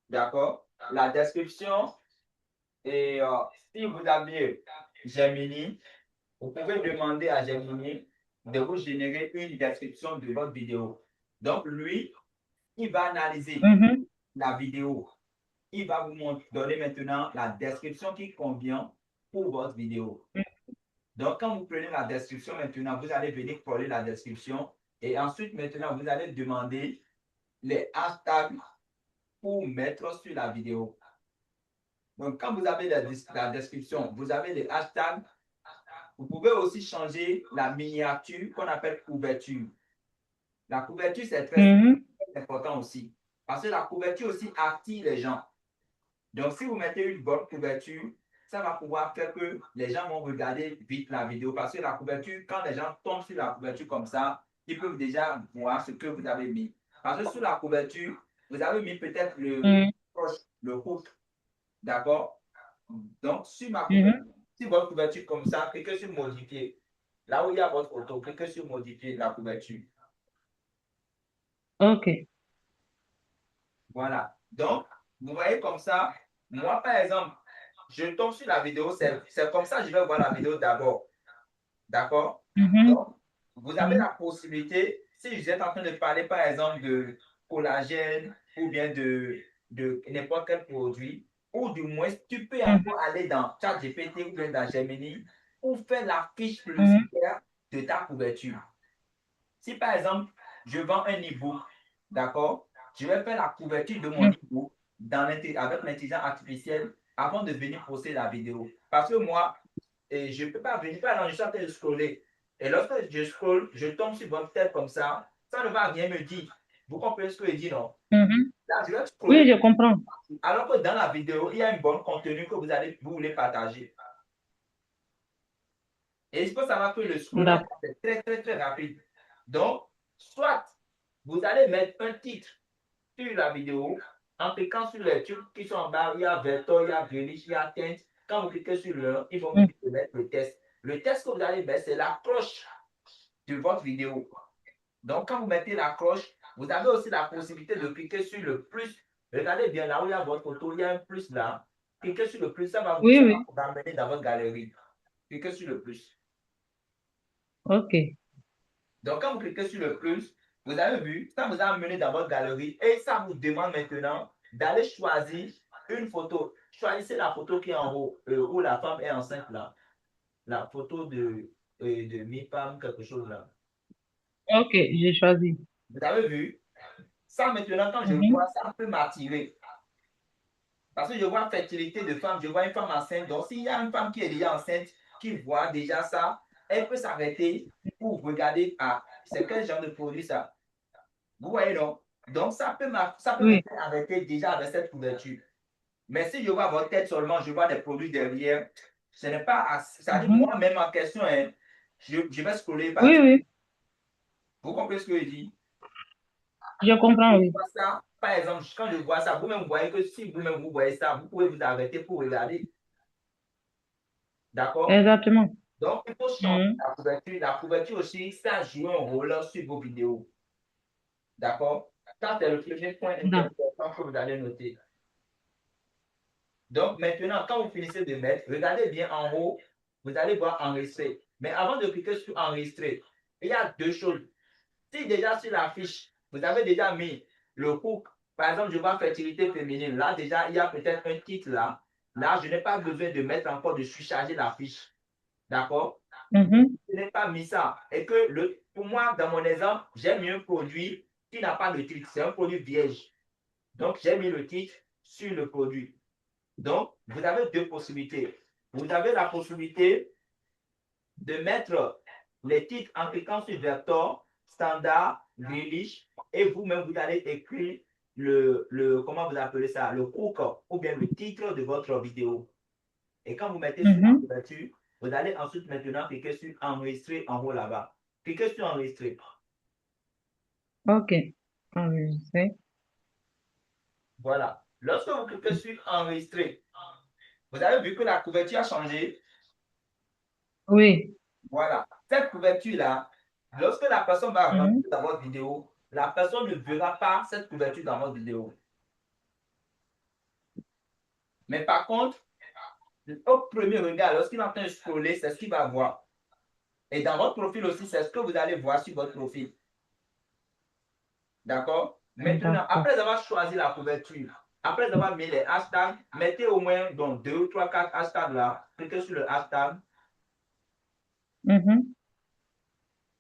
D'accord? La description, et si vous avez Gemini, vous pouvez demander à Gemini de vous générer une description de votre vidéo. Donc, lui, il va analyser Mhm. la vidéo. Il va vous donner maintenant la description qui convient pour votre vidéo. Donc, quand vous prenez la description maintenant, vous allez venir coller la description et ensuite maintenant, vous allez demander les hashtags pour mettre sur la vidéo. Donc, quand vous avez la description, vous avez les hashtags, Vous pouvez aussi changer la miniature qu'on appelle couverture. La couverture, c'est très important aussi. Parce que la couverture aussi attire les gens. Donc, si vous mettez une bonne couverture, ça va pouvoir faire que les gens vont regarder vite la vidéo. Parce que la couverture, quand les gens tombent sur la couverture comme ça, ils peuvent déjà voir ce que vous avez mis. Parce que sur la couverture, vous avez mis peut-être le hook. D'accord? Donc, sur ma couverture, si votre couverture comme ça, cliquez sur modifier. Là où il y a votre photo, cliquez sur modifier la couverture. Ok. Voilà. Donc, vous voyez comme ça, moi, par exemple, je tombe sur la vidéo, c'est comme ça que je vais voir la vidéo d'abord. D'accord? Donc, vous avez la possibilité, si vous êtes en train de parler, par exemple, de collagène ou bien de n'importe quel produit, ou du moins, tu peux encore aller dans ChatGPT ou bien dans Gemini pour faire la fiche publicitaire de ta couverture. Si, par exemple, je vends un e-book, d'accord, je vais faire la couverture de mon e-book avec l'intelligence artificielle avant de venir poster la vidéo. Parce que moi, je ne peux pas venir, par exemple, je suis en train de scroller. Et lorsque je scrolle, je tombe sur votre tête comme ça ne va rien me dire. Vous comprenez ce que je dis, non? Là, je vais scroller. Oui, je comprends. Alors que dans la vidéo, il y a un bon contenu que vous voulez partager. Et il faut savoir que le scrollage, c'est très, très, très rapide. Donc, soit vous allez mettre un titre sur la vidéo en cliquant sur les trucs qui sont en bas. Il y a vecteur, il y a greenish, il y a teinte. Quand vous cliquez sur le, ils vont vous dire de mettre le test. Le test que vous allez mettre, c'est la cloche de votre vidéo. Donc, quand vous mettez la cloche, vous avez aussi la possibilité de cliquer sur le plus. Regardez bien là où il y a votre photo, il y a un plus là. Cliquez sur le plus, ça va vous ramener dans votre galerie. Cliquez sur le plus. Ok. Donc, quand vous cliquez sur le plus, vous avez vu, ça vous a amené dans votre galerie et ça vous demande maintenant d'aller choisir une photo. Choisissez la photo qui est en haut, où la femme est enceinte là. La photo de mi-femme, quelque chose là. Ok, j'ai choisi. Vous avez vu? Ça maintenant, quand je vois, ça peut m'attirer. Parce que je vois fertilité de femme, je vois une femme enceinte. Donc, s'il y a une femme qui est déjà enceinte, qui voit déjà ça, elle peut s'arrêter pour regarder, ah, c'est quel genre de produit ça? Vous voyez, non? Donc, ça peut m'arrêter déjà avec cette couverture. Mais si je vois votre tête seulement, je vois des produits derrière, ce n'est pas assez. Ça dit moi-même en question, hein, je vais scroller par Oui. Vous comprenez ce que je dis? Je comprends, oui. Ça, par exemple, quand je vois ça, vous-même voyez que si vous-même vous voyez ça, vous pouvez vous arrêter pour regarder. D'accord? Exactement. Donc, il faut changer la couverture. La couverture aussi, ça joue un rôle sur vos vidéos. D'accord? Ça, c'est le premier point important que vous allez noter. Donc, maintenant, quand vous finissez de mettre, regardez bien en haut, vous allez voir enregistrer. Mais avant de cliquer sur enregistrer, il y a deux choses. Si déjà sur la fiche, vous avez déjà mis le hook, par exemple, je vois fertilité féminine, là déjà, il y a peut-être un titre là. Là, je n'ai pas besoin de mettre encore de surcharger la fiche. D'accord? Je n'ai pas mis ça. Et que pour moi, dans mon exemple, j'ai mis un produit qui n'a pas de titre. C'est un produit vierge. Donc, j'ai mis le titre sur le produit. Donc, vous avez deux possibilités. Vous avez la possibilité de mettre les titres en cliquant sur vecteur, standard, greenish, et vous-même, vous allez écrire comment vous appelez ça, le hook ou bien le titre de votre vidéo. Et quand vous mettez sur la couverture, vous allez ensuite maintenant cliquer sur enregistrer en haut là-bas. Cliquez sur enregistrer. Ok. Enregistrer. Voilà. Lorsque vous cliquez sur enregistrer, vous avez vu que la couverture a changé. Oui. Voilà. Cette couverture-là, lorsque la personne va rentrer dans votre vidéo, la personne ne verra pas cette couverture dans votre vidéo. Mais par contre, au premier regard, lorsqu'il est en train de scroller, c'est ce qu'il va voir. Et dans votre profil aussi, c'est ce que vous allez voir sur votre profil. D'accord? Maintenant, après avoir choisi la couverture, après avoir mis les hashtags, mettez au moins donc 2, 3, 4 hashtags là. Cliquez sur le hashtag.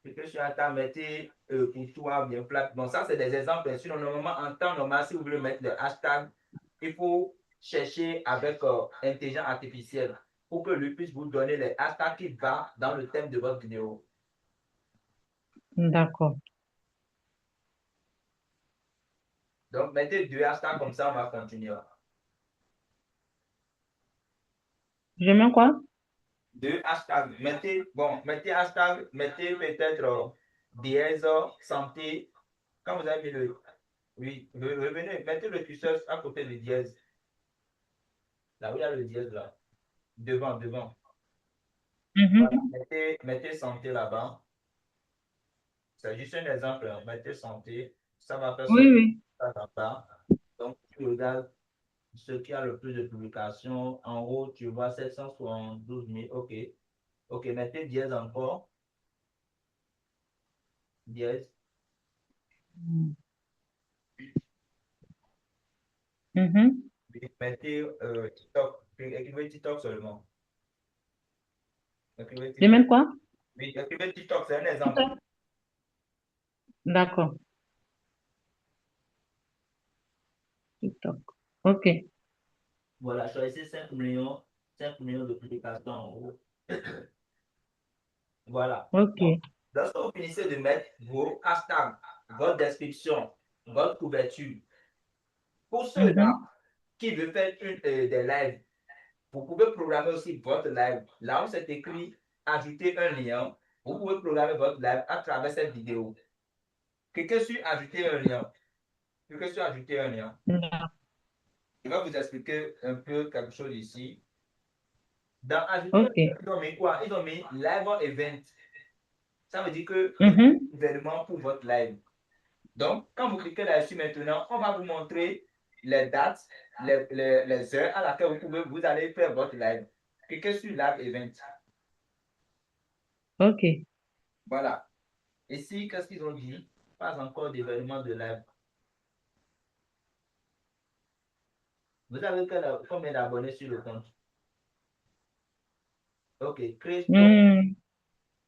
Cliquez sur le hashtag, mettez pour toi bien plat. Bon, ça, c'est des exemples. Bien sûr, normalement, en temps normal, si vous voulez mettre le hashtag, il faut chercher avec intelligence artificielle. pour que lui puisse vous donner les hashtags qui vont dans le thème de votre vidéo. D'accord. Donc, mettez 2 hashtags comme ça, on va continuer. Je mets quoi? 2 hashtags. Mettez hashtag, mettez peut-être dièse, santé. Quand vous avez mis le. Oui, revenez, mettez le curseur à côté du dièse. Là où il y a le dièse, là. Devant. Voilà. Mhm. Mettez santé là-bas. C'est juste un exemple. Mettez santé. Ça va faire Oui, sortir oui. ça là-bas. Donc, tu regardes ce qui a le plus de publications. En haut, tu vois 772 000. OK. OK, mettez dièse encore. Dièse. Mhm. Mettez TikTok. Écrivez TikTok seulement. Écrivez Je TikTok. mets quoi? Oui, écrivez TikTok, c'est un exemple. TikTok. D'accord. TikTok. OK. Voilà, choisissez 5 millions de publications en haut. Voilà. Donc, OK. lorsque vous finissez de mettre vos hashtags, votre description, votre couverture, pour ceux-là Mhm. qui veulent faire des lives, vous pouvez programmer aussi votre live. Là où c'est écrit ajouter un lien, vous pouvez programmer votre live à travers cette vidéo. Cliquez sur ajouter un lien. Cliquez sur ajouter un lien. D'accord. Je vais vous expliquer un peu quelque chose ici. Dans ajouter, OK. ils ont mis quoi? Ils ont mis live event. Ça veut dire que vous avez Mhm. un événement pour votre live. Donc, quand vous cliquez là-dessus maintenant, on va vous montrer les dates, les heures à laquelle vous allez faire votre live. Cliquez sur live event. OK. Voilà. Ici, qu'est-ce qu'ils ont dit? Pas encore d'événement de live. Vous avez combien d'abonnés sur le compte? OK. Hmm.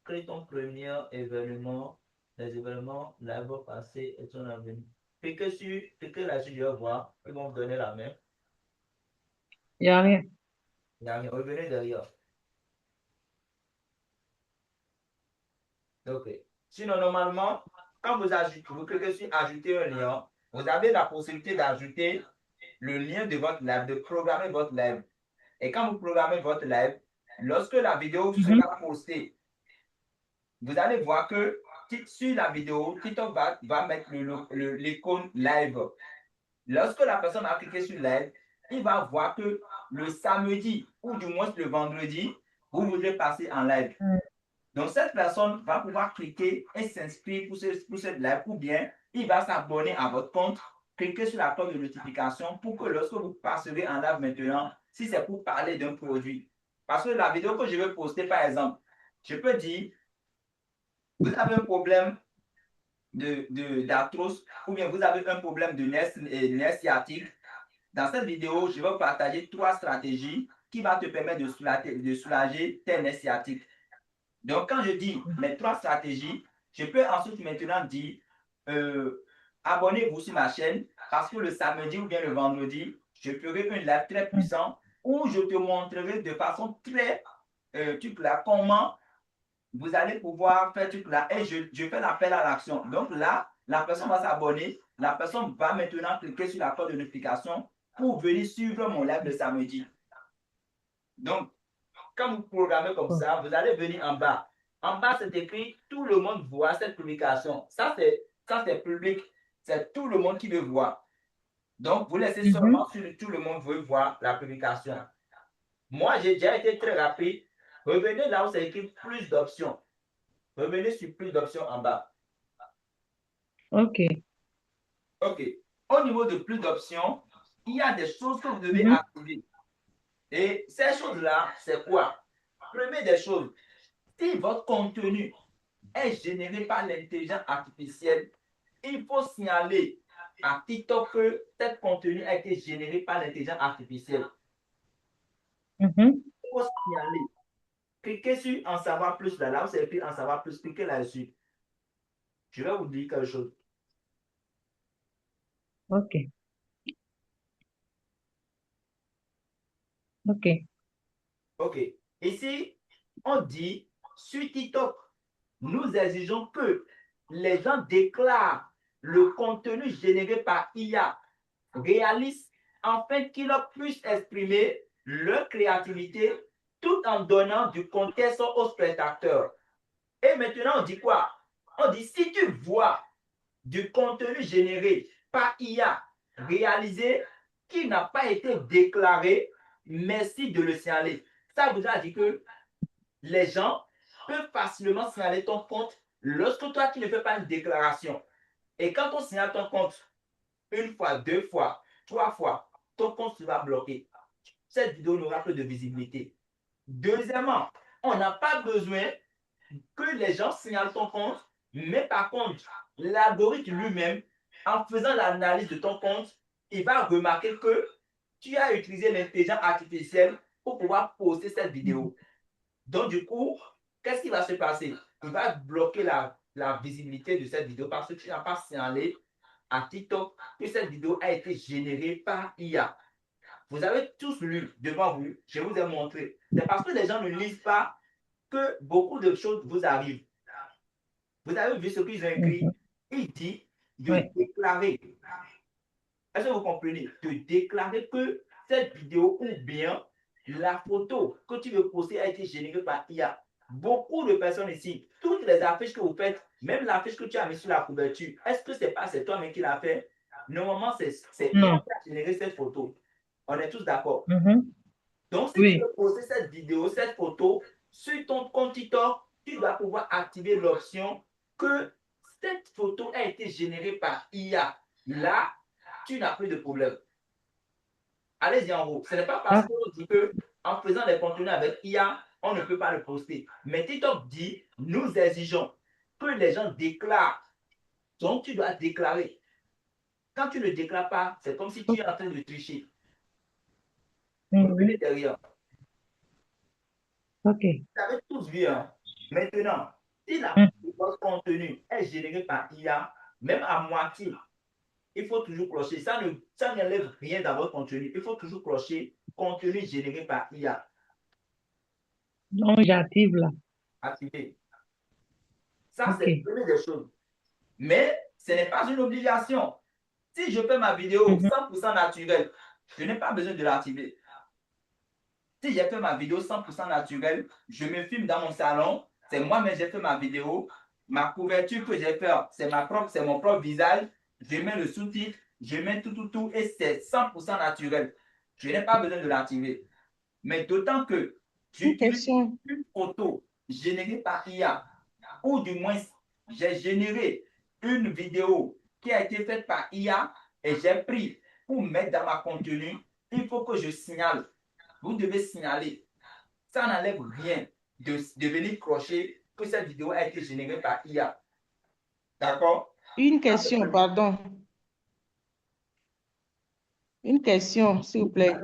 Crée ton premier événement. Les événements live passés et ton avenir. Cliquez là-dessus, je vais voir. Ils vont vous donner la main. Il n'y a rien. Revenez derrière. OK. Sinon, normalement, quand vous cliquez sur ajouter un lien, vous avez la possibilité d'ajouter le lien de votre live, de programmer votre live. Et quand vous programmez votre live, lorsque la vidéo Mhm. sera postée, vous allez voir que sur la vidéo, TikTok va mettre l'icône live. Lorsque la personne a cliqué sur live, il va voir que le samedi ou du moins le vendredi, vous voudrez passer en live. Donc, cette personne va pouvoir cliquer et s'inscrire pour cette live ou bien il va s'abonner à votre compte, cliquer sur la cloche de notification pour que lorsque vous passerez en live maintenant, si c'est pour parler d'un produit. Parce que la vidéo que je vais poster, par exemple, je peux dire, vous avez un problème d'arthrose ou bien vous avez un problème de nerf sciatique. Dans cette vidéo, je vais vous partager 3 stratégies qui vont te permettre de soulager tes nerfs sciatiques. Donc, quand je dis mes 3 stratégies, je peux ensuite maintenant dire abonnez-vous sur ma chaîne parce que le samedi ou bien le vendredi, je ferai un live très puissant où je te montrerai de façon très comment vous allez pouvoir faire tout là et je fais l'appel à l'action. Donc là, la personne va s'abonner, la personne va maintenant cliquer sur la cloche de notification pour venir suivre mon live le samedi. Donc, quand vous programmez comme ça, vous allez venir en bas. En bas, c'est écrit tout le monde voit cette publication. Ça, c'est public. C'est tout le monde qui veut voir. Donc, vous laissez seulement sur tout le monde veut voir la publication. Moi, j'ai déjà été très rapide. Revenez là où c'est écrit plus d'options. Revenez sur plus d'options en bas. OK. OK. Au niveau de plus d'options, il y a des choses que vous devez activer. Et ces choses-là, c'est quoi? Première des choses, si votre contenu est généré par l'intelligence artificielle, il faut signaler à TikTok que cet contenu a été généré par l'intelligence artificielle. Il faut signaler. Cliquez sur en savoir plus là où c'est écrit en savoir plus, cliquez là-dessus. Je vais vous dire quelque chose. OK. OK. OK. Ici, on dit, sur TikTok, nous exigeons que les gens déclarent le contenu généré par IA réalistes afin qu'ils puissent exprimer leur créativité tout en donnant du contexte aux spectateurs. Et maintenant, on dit quoi? On dit, si tu vois du contenu généré par IA réalisé qui n'a pas été déclaré, merci de le signaler. Ça vous a dit que les gens peuvent facilement signaler ton compte lorsque toi, tu ne fais pas une déclaration. Et quand on signale ton compte une fois, deux fois, trois fois, ton compte sera bloqué. Cette vidéo n'aura plus de visibilité. Deuxièmement, on n'a pas besoin que les gens signalent ton compte, mais par contre, l'algorithme lui-même, en faisant l'analyse de ton compte, il va remarquer que tu as utilisé l'intelligence artificielle pour pouvoir poster cette vidéo. Donc, du coup, qu'est-ce qui va se passer? Il va bloquer la visibilité de cette vidéo parce que tu n'as pas signalé à TikTok que cette vidéo a été générée par IA. Vous avez tous lu devant vous, je vous ai montré. C'est parce que les gens ne lisent pas que beaucoup de choses vous arrivent. Vous avez vu ce qu'ils ont écrit? Il dit de déclarer. Est-ce que vous comprenez? De déclarer que cette vidéo ou bien la photo que tu veux poster a été générée par IA. Beaucoup de personnes ici, toutes les affiches que vous faites, même l'affiche que tu as mise sur la couverture, est-ce que c'est toi-même qui l'as fait? Normalement, c'est IA qui a généré cette photo. On est tous d'accord. Donc, si tu veux poster cette vidéo, cette photo sur ton compte TikTok, tu dois pouvoir activer l'option que cette photo a été générée par IA. Là, tu n'as plus de problème. Allez-y en haut. Ce n'est pas parce qu'on dit qu'en faisant des contenus avec IA, on ne peut pas le poster. Mais TikTok dit, nous exigeons que les gens déclarent. Donc, tu dois déclarer. Quand tu ne déclares pas, c'est comme si tu es en train de tricher. Vous venez derrière. OK. Vous avez tous vu. Hein? Maintenant, si votre contenu est généré par IA, même à moitié, il faut toujours clocher. Ça n'enlève rien dans votre contenu. Il faut toujours clocher contenu généré par IA. Donc, j'active là. Activé. Ça, c'est la première des choses. Mais ce n'est pas une obligation. Si je fais ma vidéo 100% naturelle, je n'ai pas besoin de l'activer. Si j'ai fait ma vidéo 100% naturelle, je me filme dans mon salon, c'est moi-même j'ai fait ma vidéo, ma couverture que j'ai faite, c'est mon propre visage, je mets le sous-titre, je mets tout, et c'est 100% naturel. Je n'ai pas besoin de l'activer. Mais d'autant que j'utilise une photo générée par IA, ou du moins, j'ai généré une vidéo qui a été faite par IA et j'ai pris pour mettre dans ma contenu, il faut que je signale. Vous devez signaler. Ça n'enlève rien de venir crocher que cette vidéo a été générée par IA. D'accord? Une question, pardon. Une question, s'il vous plaît.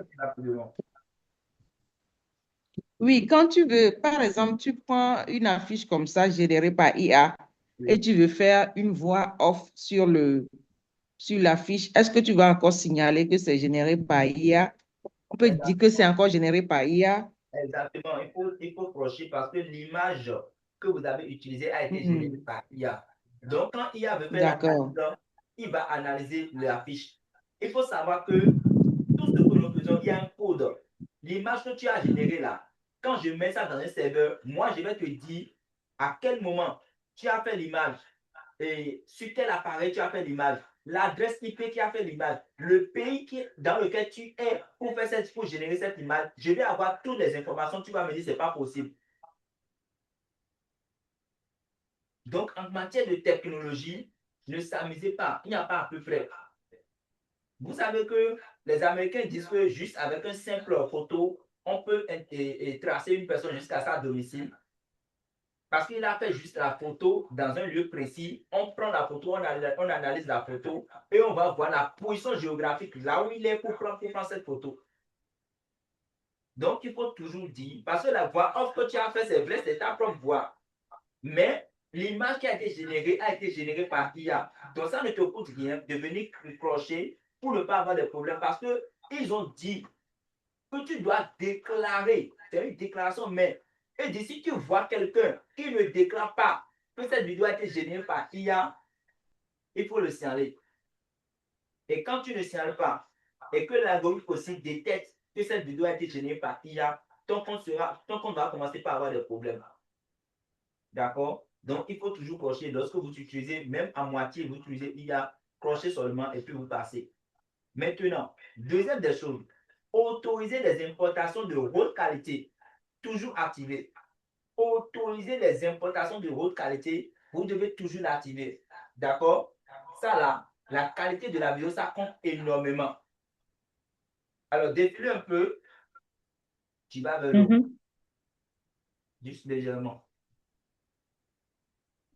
Oui, quand tu veux, par exemple, tu prends une affiche comme ça générée par IA et tu veux faire une voix off sur l'affiche, est-ce que tu vas encore signaler que c'est généré par IA? On peut dire que c'est encore généré par IA. Exactement, il faut crocher parce que l'image que vous avez utilisée a été générée par IA. Donc, quand IA veut faire l'analyse, il va analyser l'affiche. Il faut savoir que tout ce que nous faisons, il y a un code. L'image que tu as générée là, quand je mets ça dans un serveur, moi, je vais te dire à quel moment tu as fait l'image et sur quel appareil tu as fait l'image, l'adresse IP qui a fait l'image, le pays dans lequel tu es pour générer cette image. Je vais avoir toutes les informations. Tu vas me dire c'est pas possible. Donc, en matière de technologie, ne s'amusez pas. Il n'y a pas à peu près. Vous savez que les Américains disent que juste avec une simple photo, on peut tracer une personne jusqu'à sa domicile. Parce qu'il a fait juste la photo dans un lieu précis. On prend la photo, on analyse la photo et on va voir la position géographique là où il est pour prendre cette photo. Donc, il faut toujours dire, parce que la voix off que tu as fait, c'est vrai, c'est ta propre voix. Mais l'image qui a été générée par IA. Donc, ça ne te coûte rien de venir crocher pour ne pas avoir de problème parce qu'ils ont dit que tu dois déclarer. C'est une déclaration, mais et dit, si tu vois quelqu'un qui ne déclare pas que cette vidéo a été générée par IA, il faut le signaler. Et quand tu ne signales pas, et que l'algorithme aussi détecte que cette vidéo a été générée par IA, ton compte va commencer par avoir des problèmes. D'accord? Donc, il faut toujours cocher. Lorsque vous utilisez, même à moitié, vous utilisez IA, crochez seulement et puis vous passez. Maintenant, deuxième des choses, autoriser les importations de haute qualité, toujours activé. Autoriser les importations de haute qualité, vous devez toujours l'activer. D'accord? Ça là, la qualité de la vidéo, ça compte énormément. Alors, défile un peu, tu vas vers le haut, juste légèrement.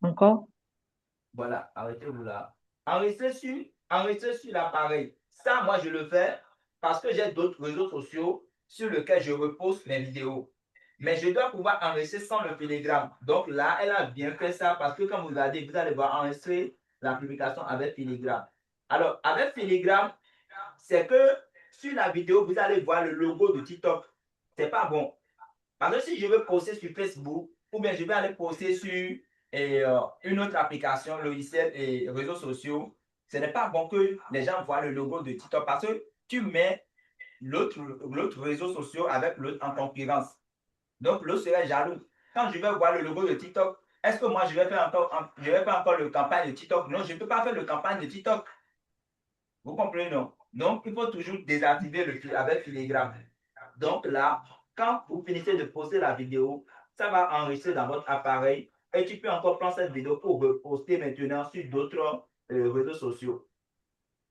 Encore? Voilà, arrêtez-vous là. Enregistrez sur l'appareil. Ça, moi, je le fais parce que j'ai d'autres réseaux sociaux sur lesquels je repose mes vidéos. Mais je dois pouvoir enregistrer sans le Telegram. Donc là, elle a bien fait ça parce que quand vous regardez, vous allez voir enregistrer la publication avec Telegram. Alors, avec Telegram, c'est que sur la vidéo, vous allez voir le logo de TikTok. C'est pas bon. Parce que si je veux poster sur Facebook, ou bien je vais aller poster sur une autre application, logiciel et réseaux sociaux, ce n'est pas bon que les gens voient le logo de TikTok parce que tu mets l'autre réseau social avec l'autre en concurrence. Donc, l'autre serait jaloux. Quand je vais voir le logo de TikTok, est-ce que moi, je vais faire encore le campagne de TikTok? Non, je ne peux pas faire le campagne de TikTok. Vous comprenez, non? Donc, il faut toujours désactiver avec Telegram. Donc là, quand vous finissez de poster la vidéo, ça va enregistrer dans votre appareil et tu peux encore prendre cette vidéo pour reposter maintenant sur d'autres réseaux sociaux.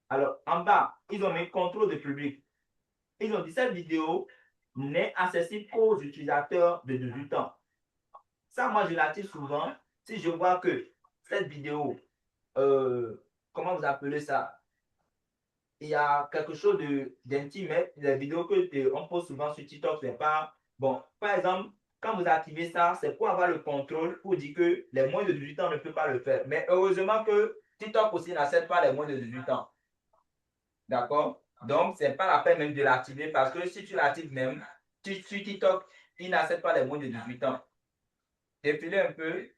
Alors, en bas, ils ont mis contrôle de public. Ils ont dit cette vidéo n'est accessible qu'aux utilisateurs de 18 ans. Ça, moi, je l'active souvent si je vois que cette vidéo, comment vous appelez ça? Il y a quelque chose d'intime, les vidéos qu'on pose souvent sur TikTok, c'est pas bon. Par exemple, quand vous activez ça, c'est pour avoir le contrôle, pour dire que les moins de 18 ans ne peuvent pas le faire. Mais heureusement que TikTok aussi n'accepte pas les moins de 18 ans. D'accord? Donc, c'est pas la peine même de l'activer parce que si tu l'actives même, sur TikTok, il n'accepte pas les moins de 18 ans. Défilez un peu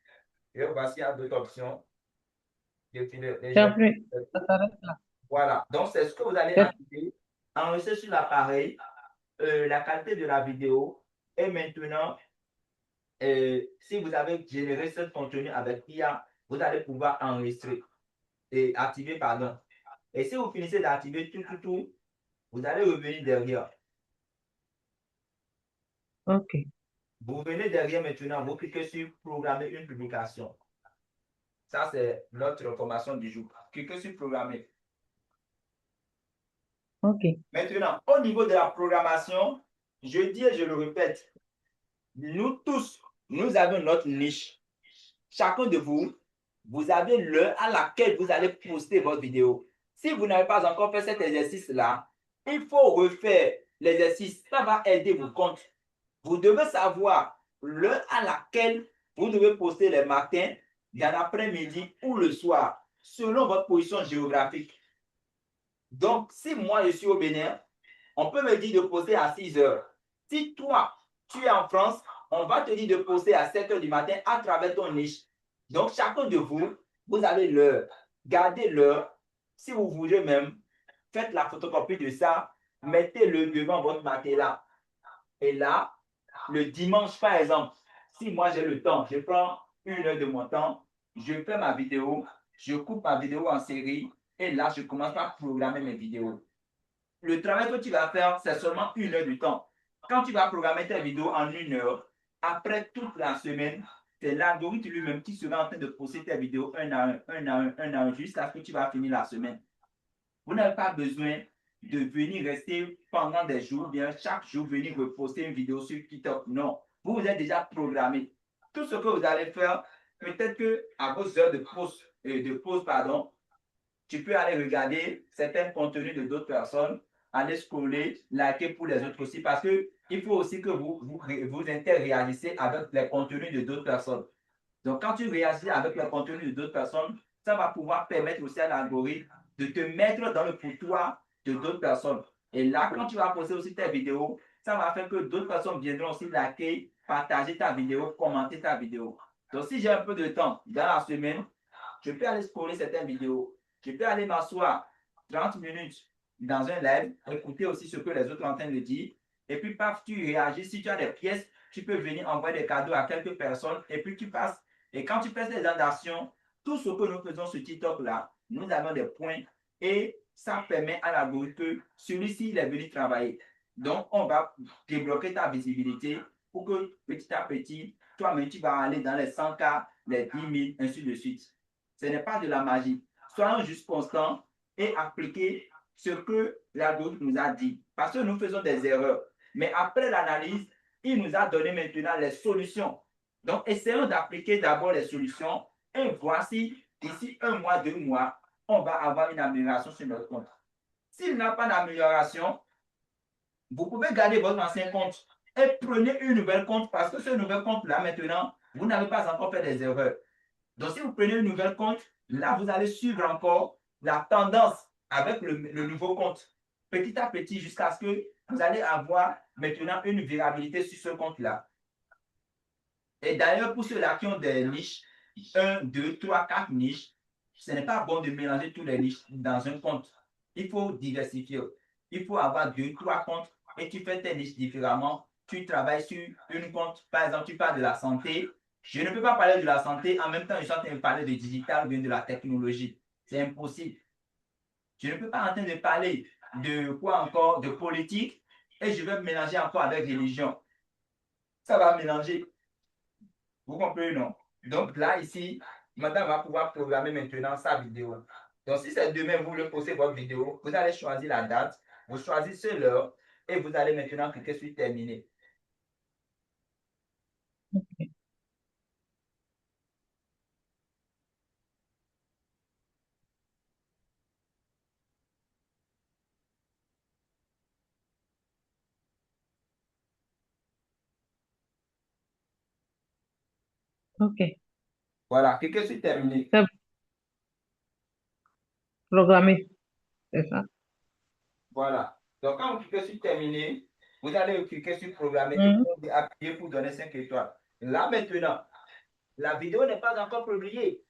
et voici d'autres options. Défilez légèrement. Ça s'arrête là. Voilà. Donc, c'est ce que vous allez activer. Enregistrer sur l'appareil. La qualité de la vidéo et maintenant, si vous avez généré ce contenu avec IA, vous allez pouvoir enregistrer et activer, pardon. Et si vous finissez d'activer tout, vous allez revenir derrière. OK. Vous venez derrière maintenant, vous cliquez sur programmer une publication. Ça, c'est notre formation du jour. Cliquez sur programmer. OK. Maintenant, au niveau de la programmation, je dis et je le répète, nous tous, nous avons notre niche. Chacun de vous, vous avez l'heure à laquelle vous allez poster votre vidéo. Si vous n'avez pas encore fait cet exercice-là, il faut refaire l'exercice. Ça va aider vos comptes. Vous devez savoir l'heure à laquelle vous devez poster le matin, dans l'après-midi ou le soir, selon votre position géographique. Donc, si moi je suis au Bénin, on peut me dire de poster à 6 heures. Si toi, tu es en France, on va te dire de poster à 7 heures du matin à travers ton niche. Donc, chacun de vous, vous avez l'heure. Gardez l'heure. Si vous voulez même, faites la photocopie de ça, mettez-le devant votre matelas. Et là, le dimanche, par exemple, si moi j'ai le temps, je prends 1 heure de mon temps, je fais ma vidéo, je coupe ma vidéo en série et là, je commence à programmer mes vidéos. Le travail que tu vas faire, c'est seulement 1 heure du temps. Quand tu vas programmer tes vidéos en 1 heure, après toute la semaine, c'est l'algorithme lui-même qui sera en train de poster tes vidéos un à un, jusqu'à ce que tu vas finir la semaine. Vous n'avez pas besoin de venir rester pendant des jours, bien chaque jour venir reposter une vidéo sur TikTok. Non, vous êtes déjà programmé. Tout ce que vous allez faire, peut-être qu'à vos heures de pause, tu peux aller regarder certains contenus de d'autres personnes, aller scroller, liker pour les autres aussi, parce qu'il faut aussi que vous interréagissez avec les contenus de d'autres personnes. Donc, quand tu réagis avec le contenu de d'autres personnes, ça va pouvoir permettre aussi à l'algorithme de te mettre dans le pourtour de d'autres personnes. Et là, quand tu vas poster aussi tes vidéos, ça va faire que d'autres personnes viendront aussi liker, partager ta vidéo, commenter ta vidéo. Donc, si j'ai un peu de temps dans la semaine, je peux aller scroller certaines vidéos. Je peux aller m'asseoir 30 minutes dans un live, écouter aussi ce que les autres sont en train de dire. Et puis, paf, tu réagis. Si tu as des pièces, tu peux venir envoyer des cadeaux à quelques personnes. Et puis, tu passes. Et quand tu fais des actions, tout ce que nous faisons sur TikTok-là, nous avons des points. Et ça permet à l'algorithme que celui-ci, il est venu travailler. Donc, on va débloquer ta visibilité pour que petit à petit, toi-même, tu vas aller dans les 100K, les 10 000, ainsi de suite. Ce n'est pas de la magie. Soyons juste constants et appliquer ce que l'algorithme nous a dit. Parce que nous faisons des erreurs. Mais après l'analyse, il nous a donné maintenant les solutions. Donc, essayons d'appliquer d'abord les solutions et voici, d'ici 1 mois, 2 mois, on va avoir une amélioration sur notre compte. S'il n'y a pas d'amélioration, vous pouvez garder votre ancien compte et prenez une nouvelle compte parce que ce nouvel compte-là, maintenant, vous n'avez pas encore fait des erreurs. Donc, si vous prenez une nouvelle compte, là, vous allez suivre encore la tendance avec le nouveau compte, petit à petit, jusqu'à ce que vous allez avoir maintenant une virabilité sur ce compte-là. Et d'ailleurs, pour ceux-là qui ont des niches, 1, 2, 3, 4 niches, ce n'est pas bon de mélanger tous les niches dans un compte. Il faut diversifier. Il faut avoir 2, 3 comptes et tu fais tes niches différemment. Tu travailles sur une compte. Par exemple, tu parles de la santé. Je ne peux pas parler de la santé en même temps que je suis en train de parler de digital ou bien de la technologie. C'est impossible. Je ne peux pas en train de parler de quoi encore, de politique, et je vais mélanger encore avec religion. Ça va mélanger. Vous comprenez, non? Donc là, ici, madame va pouvoir programmer maintenant sa vidéo. Donc, si c'est demain, vous voulez poster votre vidéo, vous allez choisir la date, vous choisissez l'heure, et vous allez maintenant cliquer sur terminer. Ok. Voilà, cliquez sur terminer. C'est programmé, c'est ça? Voilà. Donc, quand vous cliquez sur terminer, vous allez cliquer sur programmer et Mhm. vous appuyez pour donner 5 étoiles. Là, maintenant, la vidéo n'est pas encore publiée.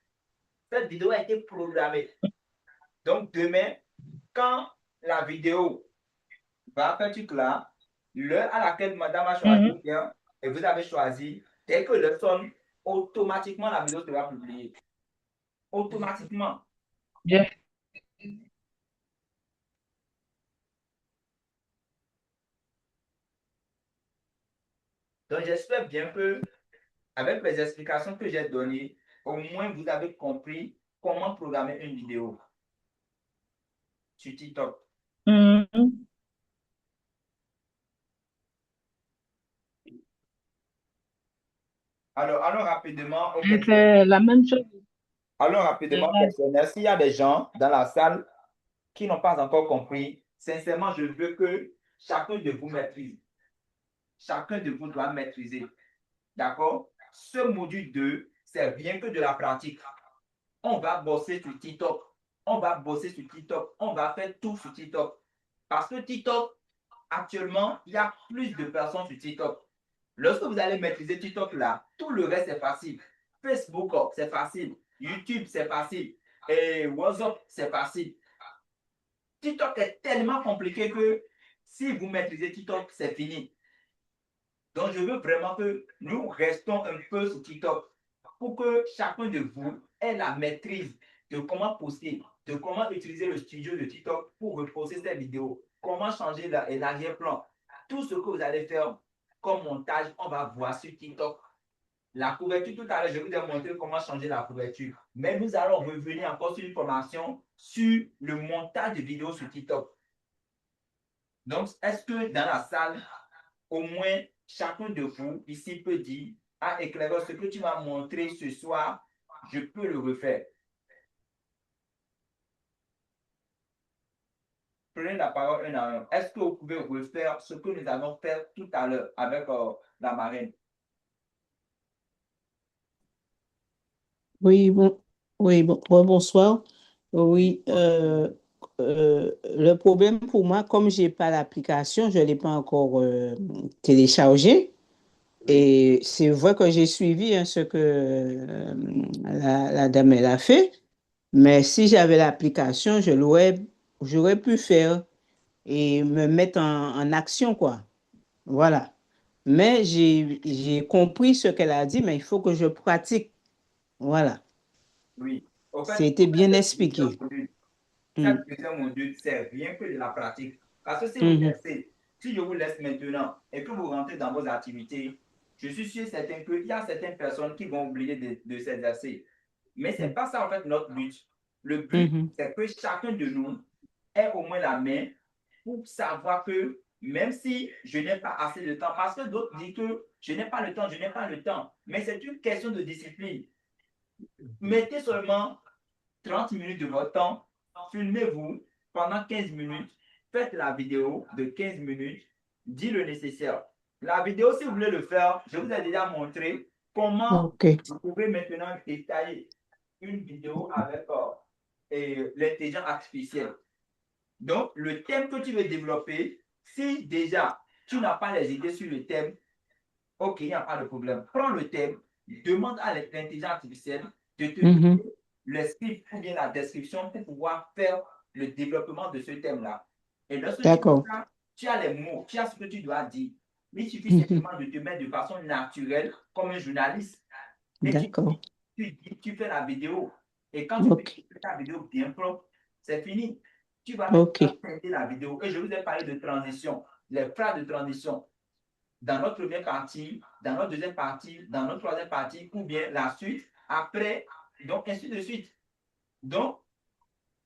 Cette vidéo a été programmée. Donc, demain, quand la vidéo va faire truc là, l'heure à laquelle madame a choisi Mhm. bien, et vous avez choisi, dès que l'heure sonne, automatiquement la vidéo sera publiée. Automatiquement. J'ai- Donc, j'espère bien que, avec les explications que j'ai données, au moins vous avez compris comment programmer une vidéo sur TikTok. Mhm. Alors rapidement, aux J'ai questions. fait la même chose. Allons rapidement au Déjà. questionnaire. S'il y a des gens dans la salle qui n'ont pas encore compris, sincèrement, je veux que chacun de vous maîtrise. Chacun de vous doit maîtriser. D'accord? Ce module 2, c'est rien que de la pratique. On va bosser sur TikTok. On va bosser sur TikTok. On va faire tout sur TikTok. Parce que TikTok, actuellement, il y a plus de personnes sur TikTok. Lorsque vous allez maîtriser TikTok là, tout le reste c'est facile. Facebook, c'est facile. YouTube, c'est facile. Et WhatsApp, c'est facile. TikTok est tellement compliqué que si vous maîtrisez TikTok, c'est fini. Donc, je veux vraiment que nous restons un peu sur TikTok pour que chacun de vous ait la maîtrise de comment poster, de comment utiliser le studio de TikTok pour reposter ces vidéos, comment changer l'arrière-plan. Tout ce que vous allez faire comme montage, on va voir sur TikTok. La couverture, tout à l'heure, je vous ai montré comment changer la couverture. Mais nous allons revenir encore sur une formation sur le montage de vidéos sur TikTok. Donc, est-ce que dans la salle, au moins chacun de vous ici peut dire, ah, éclaireur, ce que tu m'as montré ce soir, je peux le refaire. Prenez la parole un à un. Est-ce que vous pouvez refaire ce que nous avons fait tout à l'heure avec la marraine? Oui, bonsoir. Oui, le problème pour moi, comme je n'ai pas l'application, je ne l'ai pas encore téléchargée. Et c'est vrai que j'ai suivi ce que la dame elle a fait. Mais si j'avais l'application, j'aurais pu faire et me mettre en action, quoi. Voilà. Mais j'ai compris ce qu'elle a dit, mais il faut que je pratique. Voilà. Oui. Au fait, C'était bien expliqué. cette deuxième module, c'est rien que de la pratique. Parce que si vous Mhm. laissez, si je vous laisse maintenant et que vous rentrez dans vos activités, je suis sûr certain qu'il y a certaines personnes qui vont oublier de s'exercer. Mais ce n'est pas ça en fait notre but. Le but, Mhm. c'est que chacun de nous ait au moins la main pour savoir que même si je n'ai pas assez de temps, parce que d'autres disent que je n'ai pas le temps, je n'ai pas le temps. Mais c'est une question de discipline. Mettez seulement 30 minutes de votre temps, filmez-vous pendant 15 minutes, faites la vidéo de 15 minutes, dites le nécessaire. La vidéo, si vous voulez le faire, je vous ai déjà montré comment OK. vous pouvez maintenant détailler une vidéo avec l'intelligence artificielle. Donc, le thème que tu veux développer, si déjà tu n'as pas les idées sur le thème, OK, il n'y a pas de problème. Prends le thème, demande à l'intelligence artificielle de te Mhm. donner le script ou bien la description pour pouvoir faire le développement de ce thème-là. Et lorsque tu fais D'accord. ça, tu as les mots, tu as ce que tu dois dire. Il suffit Mhm. simplement de te mettre de façon naturelle comme un journaliste. Et D'accord. tu fais la vidéo. Et quand tu OK. fais ta vidéo bien propre, c'est fini. Tu vas OK. faire la vidéo. Et je vous ai parlé de transition, les phrases de transition dans notre première partie, dans notre deuxième partie, dans notre troisième partie, ou bien la suite, après, donc ainsi de suite. Donc,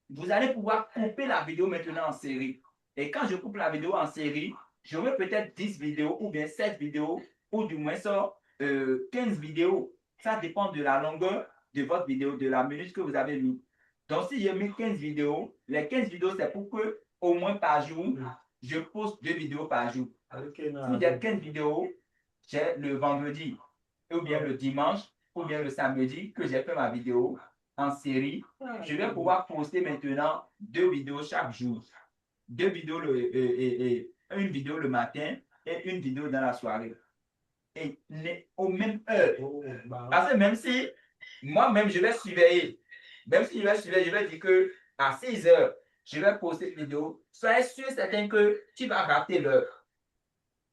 vous allez pouvoir couper la vidéo maintenant en série. Et quand je coupe la vidéo en série, j'aurai peut-être 10 vidéos, ou bien 7 vidéos, ou du moins ça, 15 vidéos. Ça dépend de la longueur de votre vidéo, de la minute que vous avez mis. Donc, si j'ai mis 15 vidéos, les 15 vidéos, c'est pour que, au moins par jour, je poste 2 vidéos par jour. Si j'ai 15 vidéos, j'ai le vendredi, ou bien le dimanche, ou bien le samedi que j'ai fait ma vidéo en série, je vais pouvoir poster maintenant 2 vidéos chaque jour. 2 vidéos, une vidéo le matin et une vidéo dans la soirée. Et aux mêmes heures. Parce que même si moi-même je vais surveiller, même si je vais surveiller, je vais dire que à 6 heures, je vais poster une vidéo, soyez sûr et certain que tu vas rater l'heure.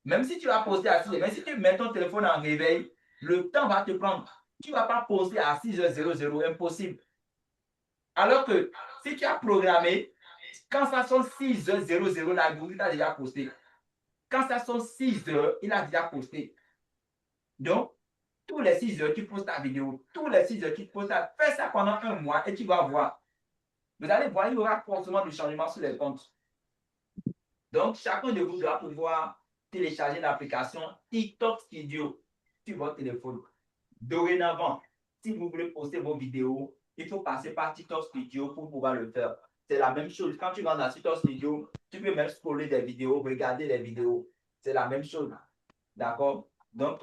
Même si tu vas poster à 6 heures, même si tu mets ton téléphone en réveil, le temps va te prendre. Tu ne vas pas poster à 6h00, impossible. Alors que si tu as programmé, quand ça sonne 6h00, l'algorithme a déjà posté. Quand ça sonne 6h, il a déjà posté. Donc, tous les 6 heures, tu postes ta vidéo. Tous les 6 heures, tu postes ta... Fais ça pendant un mois et tu vas voir. Vous allez voir, il y aura forcément du changement sur les comptes. Donc, chacun de vous doit pouvoir télécharger l'application TikTok Studio sur votre téléphone. Dorénavant, si vous voulez poster vos vidéos, il faut passer par TikTok Studio pour pouvoir le faire. C'est la même chose. Quand tu vas dans TikTok Studio, tu peux même scroller des vidéos, regarder les vidéos. C'est la même chose. D'accord? Donc,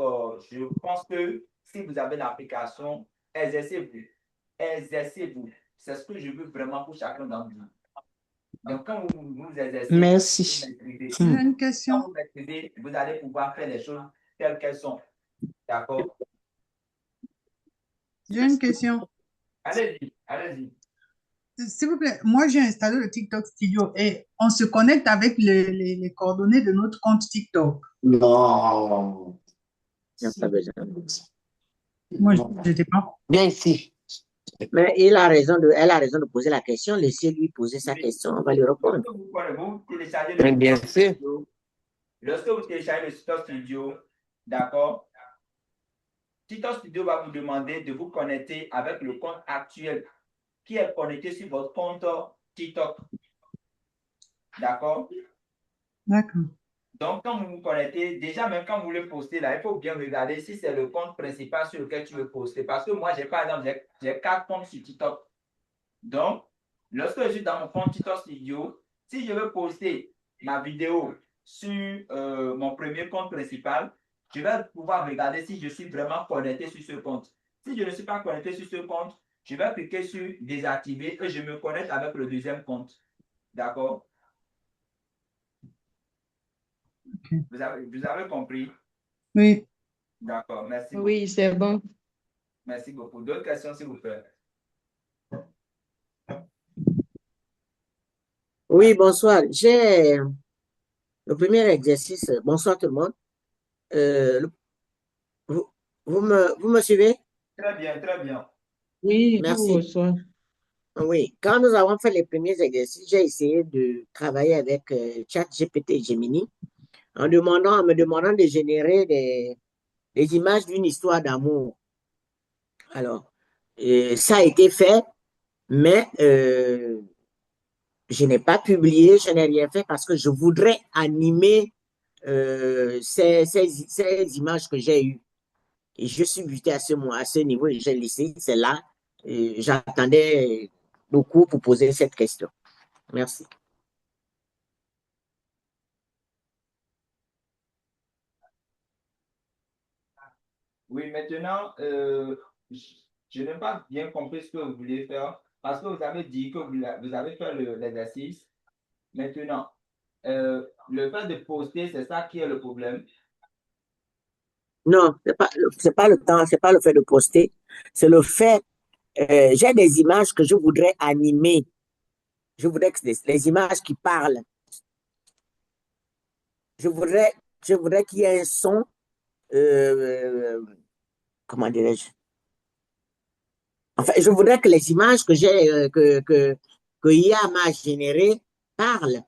je pense que si vous avez l'application, exercez-vous. Exercez-vous. C'est ce que je veux vraiment pour chacun d'entre vous. Donc, quand vous exercez, Merci. vous maîtrisez. J'ai une Quand question. vous maîtrisez, vous allez pouvoir faire les choses telles qu'elles sont. D'accord? J'ai une question. Allez-y, allez-y. S'il vous plaît, moi j'ai installé le TikTok Studio et on se connecte avec les coordonnées de notre compte TikTok. Non. Il n'y a pas besoin. Moi, Non. je n'étais pas. Viens ici. Mais elle a raison de poser la question. Laissez-lui poser sa question, on va lui répondre. Vous téléchargez Mais le bien TikTok sûr. Studio. Lorsque vous téléchargez le TikTok Studio, d'accord, TikTok Studio va vous demander de vous connecter avec le compte actuel qui est connecté sur votre compte TikTok. D'accord? D'accord. Donc, quand vous vous connectez, déjà, même quand vous voulez poster là, il faut bien regarder si c'est le compte principal sur lequel tu veux poster. Parce que moi, j'ai par exemple, j'ai 4 comptes sur TikTok. Donc, lorsque je suis dans mon compte TikTok Studio, si je veux poster ma vidéo sur mon premier compte principal, je vais pouvoir regarder si je suis vraiment connecté sur ce compte. Si je ne suis pas connecté sur ce compte, je vais cliquer sur désactiver et je me connecte avec le deuxième compte. D'accord? Ok. Vous avez compris? Oui. D'accord, merci beaucoup. Oui, c'est bon. Merci beaucoup. D'autres questions, s'il vous plaît? Oui, bonsoir. J'ai le premier exercice. Bonsoir tout le monde. Vous, vous me suivez? Très bien, très bien. Oui, je vous Merci. reçois. Oui, quand nous avons fait les premiers exercices, j'ai essayé de travailler avec ChatGPT et Gemini en me demandant de générer des images d'une histoire d'amour. Alors, ça a été fait, mais je n'ai pas publié, je n'ai rien fait parce que je voudrais animer ces images que j'ai eues. Et je suis buté à ce niveau et j'ai laissé, c'est là. J'attendais beaucoup pour poser cette question. Merci. Oui, maintenant, je n'ai pas bien compris ce que vous voulez faire parce que vous avez dit que vous avez fait l'exercice. Maintenant, le fait de poster, c'est ça qui est le problème. Non, c'est pas le temps, c'est pas le fait de poster, c'est le fait, j'ai des images que je voudrais animer. Je voudrais que les images qui parlent. Je voudrais, je voudrais qu'il y ait un son, euh, comment dirais-je? Enfin, je voudrais que les images que j'ai, que IA m'a générées parlent.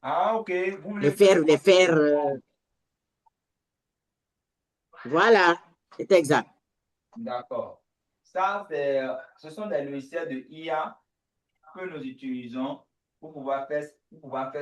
Ah, ok. Vous voulez Voilà, c'est exact. D'accord. Ce sont des logiciels de IA que nous utilisons pour pouvoir faire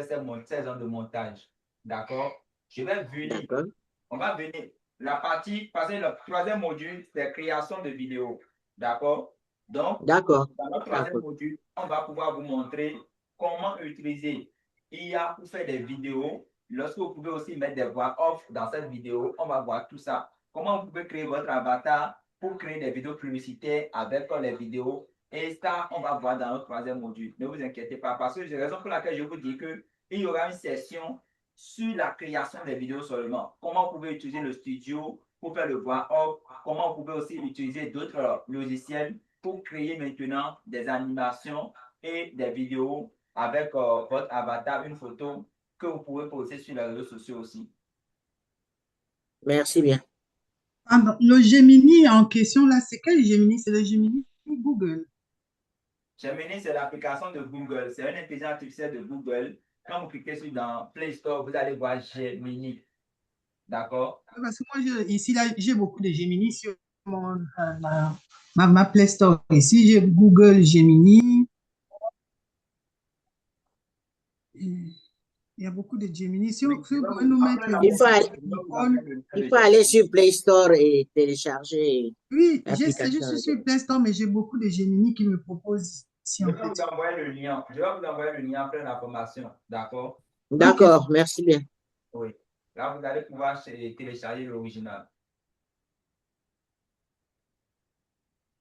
ces genres de montage. D'accord? Je vais venir. D'accord, On va venir. La partie, parce que le troisième module, c'est création de vidéos. D'accord? Donc, d'accord, dans notre troisième module, on va pouvoir vous montrer comment utiliser IA pour faire des vidéos. Lorsque vous pouvez aussi mettre des voix off dans cette vidéo, on va voir tout ça. Comment vous pouvez créer votre avatar pour créer des vidéos publicitaires avec les vidéos. Et ça, on va voir dans notre troisième module. Ne vous inquiétez pas, parce que c'est la raison pour laquelle je vous dis qu'il y aura une session sur la création des vidéos seulement. Comment vous pouvez utiliser le studio pour faire le voix off. Comment vous pouvez aussi utiliser d'autres logiciels pour créer maintenant des animations et des vidéos avec votre avatar, une photo que vous pouvez poster sur les réseaux sociaux aussi. merci bien. Pardon, le Gemini en question, là, c'est quel Gemini? C'est le Gemini Google. Gemini, c'est l'application de Google. C'est une intelligence artificielle de Google. Quand vous cliquez sur dans Play Store, vous allez voir Gemini. D'accord? Parce que moi, ici, là, j'ai beaucoup de Gemini sur ma Play Store. Ici, j'ai Google Gemini. Il y a beaucoup de Gemini. Si vous pouvez nous mettre Il faut aller sur Play Store et télécharger oui, l'application. je suis sur Play Store, mais j'ai beaucoup de Gemini qui me proposent ici, Je en vais fait. vous envoyer le lien. Je vais vous envoyer le lien après l'information. D'accord? D'accord, merci bien. Oui. Là, vous allez pouvoir télécharger l'original.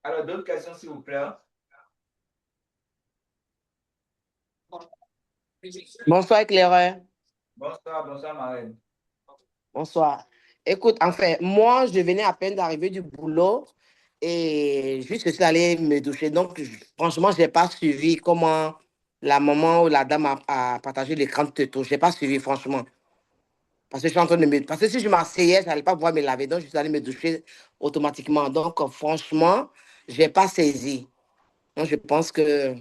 Alors, d'autres questions, s'il vous plaît? Bonsoir, éclaireur. Bonsoir, bonsoir, Marine. Bonsoir. Écoute, enfin, moi, je venais à peine d'arriver du boulot et juste que je suis allée me doucher. Donc, franchement, je n'ai pas suivi comment la maman ou la dame a partagé l'écran de Toto. Je n'ai pas suivi, franchement. Parce que je suis en train de me... Parce que si je m'asseyais, je n'allais pas pouvoir me laver. Donc, je suis allée me doucher automatiquement. Donc, franchement, je n'ai pas saisi. Donc, je pense que...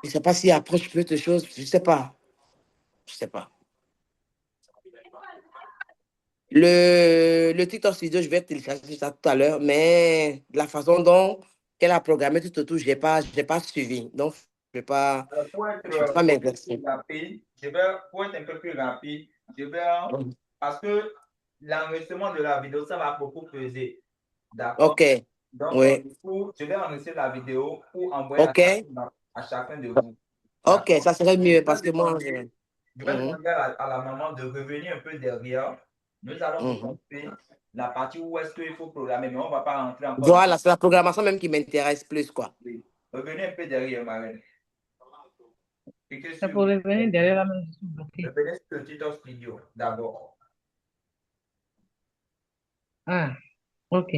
Je ne sais pas si après, je peux autre chose. Je ne sais pas. Je ne sais pas. Le TikTok Studio, je vais télécharger ça tout à l'heure, mais la façon dont qu'elle a programmé tout autour, je n'ai pas suivi. Donc, je ne vais pas, Alors, pour je vais pas m'exercer. pour être un peu plus rapide, parce que l'enregistrement de la vidéo, ça va beaucoup peser. D'accord? OK. Donc, Oui. du coup, je vais enregistrer la vidéo pour envoyer OK. à chacun de vous. OK, ça serait mieux parce que moi, Je vais demander à la maman de revenir un peu derrière. Nous allons vous montrer la partie où est-ce qu'il faut programmer, mais on ne va pas rentrer encore. Voilà, c'est la programmation même qui m'intéresse plus, quoi. Oui. Revenez un peu derrière, Marine. Cliquez C'est sur pour revenir derrière la main, je suis bloqué. revenez sur le TikTok Studio d'abord. Ah, ok.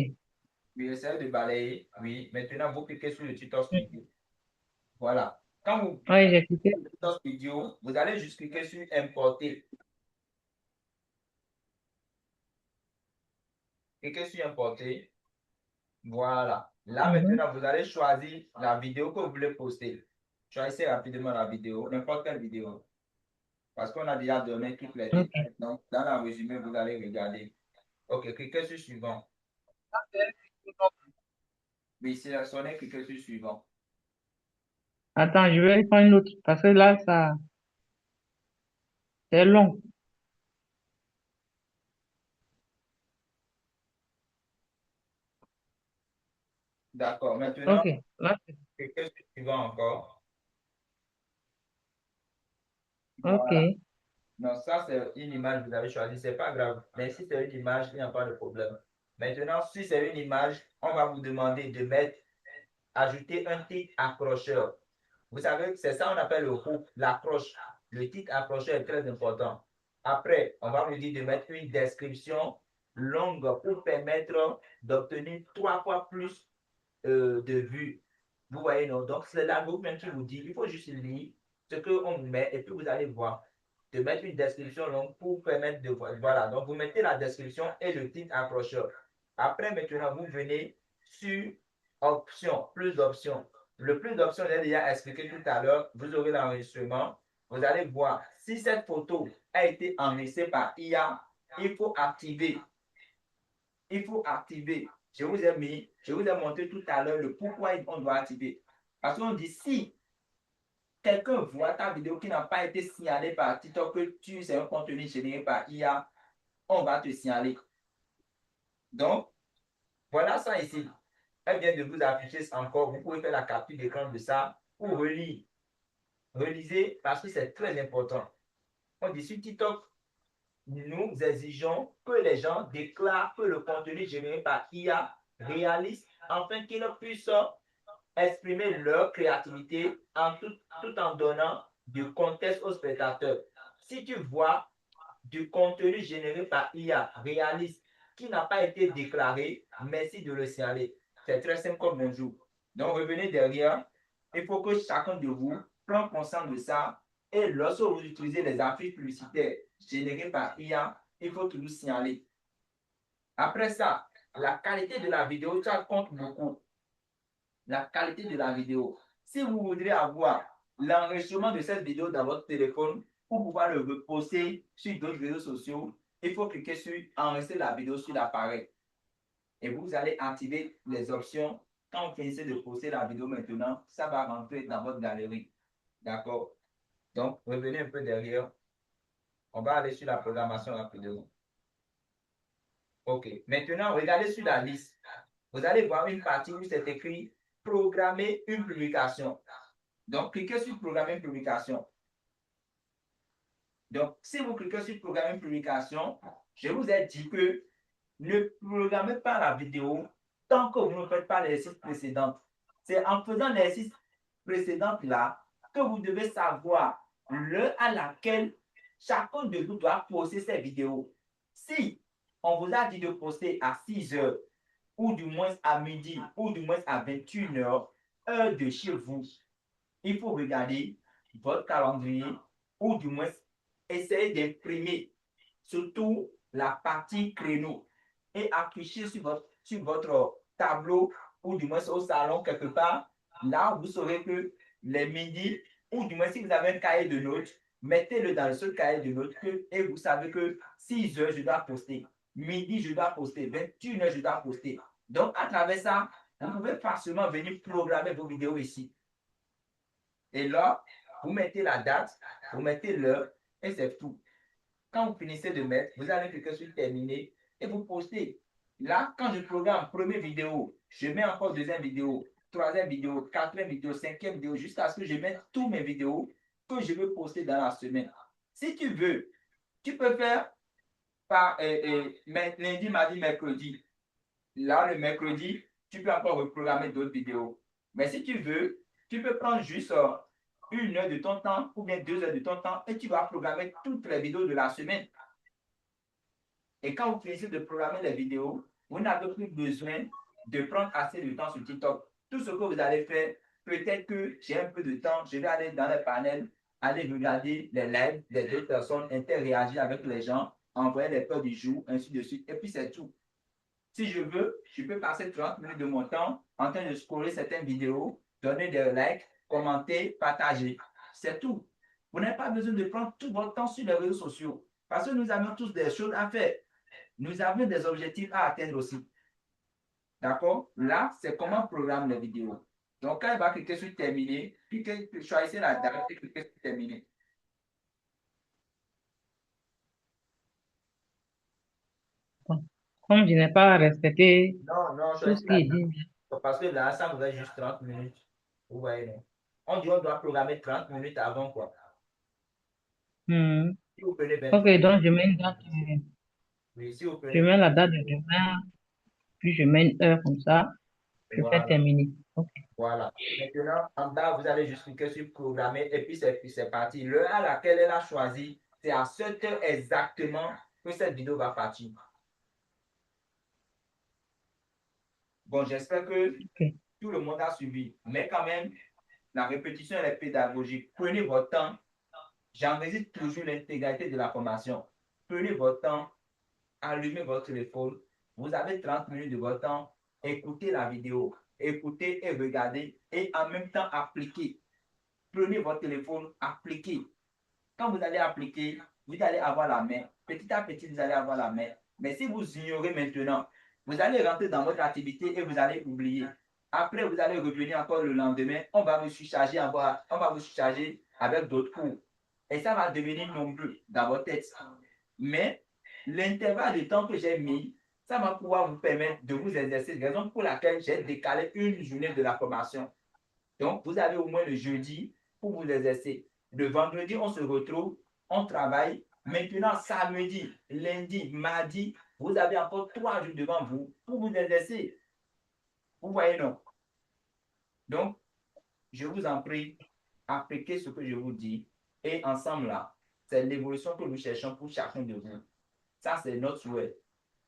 Oui, essayez de balayer. Oui, maintenant vous cliquez sur le TikTok Studio. Voilà. Quand vous Oui, j'ai cliqué. cliquez sur le TikTok Studio, vous allez juste cliquer sur Importer. Cliquez sur Importer. Voilà. Là, maintenant, vous allez choisir la vidéo que vous voulez poster. Choisissez rapidement la vidéo, n'importe quelle vidéo. Parce qu'on a déjà donné toutes les détails. Donc, dans le résumé, vous allez regarder. OK, cliquez sur Suivant. Oui, sélectionnez, cliquez sur Suivant. Attends, je vais prendre une autre parce que là, ça, c'est long. D'accord. Maintenant, Ok, là, cliquez sur Suivant encore. ok, Voilà. Non, ça, c'est une image que vous avez choisie. Ce n'est pas grave. Mais si c'est une image, il n'y a pas de problème. Maintenant, si c'est une image, on va vous demander de mettre, ajouter un titre accrocheur. Vous savez que c'est ça qu'on appelle le hook, l'accroche. Le titre accrocheur est très important. Après, on va vous dire de mettre une description longue pour permettre d'obtenir 3 fois plus de vues. Vous voyez, non? Donc, c'est l'algorithme qui vous dit, il faut juste lire ce qu'on vous met et puis vous allez voir. De mettre une description longue pour permettre de voir. Voilà, donc vous mettez la description et le titre accrocheur. Après, maintenant, vous venez sur options, plus d'options. Le plus d'options, j'ai déjà expliqué tout à l'heure. Vous aurez l'enregistrement. Vous allez voir si cette photo a été enregistrée par IA, il faut activer. Il faut activer. Je vous ai montré tout à l'heure le pourquoi on doit activer. Parce qu'on dit si quelqu'un voit ta vidéo qui n'a pas été signalée par TikTok, que c'est un contenu généré par IA, on va te signaler. Donc, voilà ça ici. Elle vient de vous afficher encore. Vous pouvez faire la capture d'écran de ça ou relire. Relisez parce que c'est très important. On dit sur TikTok, nous exigeons que les gens déclarent que le contenu généré par IA réaliste afin qu'ils puissent exprimer leur créativité tout en donnant du contexte aux spectateurs. Si tu vois du contenu généré par IA réaliste qui n'a pas été déclaré, merci de le signaler. C'est très simple comme bonjour. Donc, revenez derrière. Il faut que chacun de vous prenne conscience de ça. Et lorsque vous utilisez les affiches publicitaires générées par IA, il faut toujours signaler. Après ça, la qualité de la vidéo, ça compte beaucoup. La qualité de la vidéo. Si vous voudrez avoir l'enregistrement de cette vidéo dans votre téléphone pour pouvoir le reposter sur d'autres réseaux sociaux, il faut cliquer sur enregistrer la vidéo sur l'appareil. Et vous allez activer les options. Quand vous finissez de poster la vidéo maintenant, ça va rentrer dans votre galerie. D'accord? Donc, revenez un peu derrière. On va aller sur la programmation rapidement. OK. Maintenant, regardez sur la liste. Vous allez voir une partie où c'est écrit programmer une publication. Donc, cliquez sur programmer une publication. Donc, si vous cliquez sur programmer une publication, je vous ai dit que ne programmez pas la vidéo tant que vous ne faites pas l'exercice précédent. C'est en faisant l'exercice précédent là que vous devez savoir l'heure à laquelle chacun de vous doit poster cette vidéo. Si on vous a dit de poster à 6 heures, ou du moins à midi, ou du moins à 21 heures, heure de chez vous, il faut regarder votre calendrier, ou du moins essayer d'imprimer surtout la partie créneau et afficher sur votre tableau ou du moins au salon quelque part. Là, vous saurez que les midis, ou du moins si vous avez un cahier de notes, mettez-le dans le seul cahier de notes et vous savez que 6 heures, je dois poster. Midi, je dois poster. 21 heures, je dois poster. Donc, à travers ça, vous pouvez facilement venir programmer vos vidéos ici. Et là, vous mettez la date, vous mettez l'heure et c'est tout. Quand vous finissez de mettre, vous allez cliquer sur terminer et vous postez. Là, quand je programme première vidéo, je mets encore deuxième vidéo, troisième vidéo, quatrième vidéo, cinquième vidéo, jusqu'à ce que je mette toutes mes vidéos que je veux poster dans la semaine. Si tu veux, tu peux faire par lundi, mardi, mercredi. Là, le mercredi, tu peux encore reprogrammer d'autres vidéos. Mais si tu veux, tu peux prendre juste 1 heure de ton temps ou bien 2 heures de ton temps et tu vas programmer toutes les vidéos de la semaine. Et quand vous finissez de programmer les vidéos, vous n'avez plus besoin de prendre assez de temps sur TikTok. Tout ce que vous allez faire, peut-être que j'ai un peu de temps, je vais aller dans les panels, aller regarder les lives des deux personnes, interagir avec les gens, envoyer les peurs du jour, ainsi de suite. Et puis c'est tout. Si je veux, je peux passer 30 minutes de mon temps en train de scroller certaines vidéos, donner des likes, commenter, partager. C'est tout. Vous n'avez pas besoin de prendre tout votre temps sur les réseaux sociaux parce que nous avons tous des choses à faire. Nous avons des objectifs à atteindre aussi. D'accord? Là, c'est comment on programme les vidéos. Donc, quand il va cliquer sur terminer, choisissez la date et cliquez sur terminer. Comme je n'ai pas respecté Non, tout ce choisissez qui la est date. dit. Parce que là, ça vous a juste 30 minutes. Vous voyez, non? On dit on doit programmer 30 minutes avant, quoi. Hmm. Si vous prenez 20 Ok, donc je mets une date, oui, si vous je prenez, mets la date de demain, puis je mets une heure comme ça, je fais voilà. terminer. Ok. Voilà. Maintenant, en bas, vous allez juste cliquer sur programmer et puis c'est parti. L'heure à laquelle elle a choisi, c'est à cette heure exactement que cette vidéo va partir. Bon, j'espère que Ok. tout le monde a suivi. Mais quand même, la répétition elle est pédagogique. Prenez votre temps. J'enregistre toujours l'intégralité de la formation. Prenez votre temps, allumez votre téléphone. Vous avez 30 minutes de votre temps. Écoutez la vidéo. Écoutez et regardez et en même temps appliquez. Prenez votre téléphone, appliquez. Quand vous allez appliquer, vous allez avoir la main. Petit à petit, vous allez avoir la main. Mais si vous ignorez maintenant, vous allez rentrer dans votre activité et vous allez oublier. Après, vous allez revenir encore le lendemain. On va vous surcharger, on va vous surcharger avec d'autres cours. Et ça va devenir nombreux dans votre tête. Mais l'intervalle de temps que j'ai mis, ça va pouvoir vous permettre de vous exercer. Raison pour laquelle j'ai décalé une journée de la formation. Donc, vous avez au moins le jeudi pour vous exercer. Le vendredi, on se retrouve, on travaille. Maintenant, samedi, lundi, mardi, vous avez encore 3 jours devant vous pour vous exercer. Vous voyez, non? Donc, je vous en prie, appliquez ce que je vous dis. Et ensemble, là, c'est l'évolution que nous cherchons pour chacun de vous. Ça, c'est notre souhait.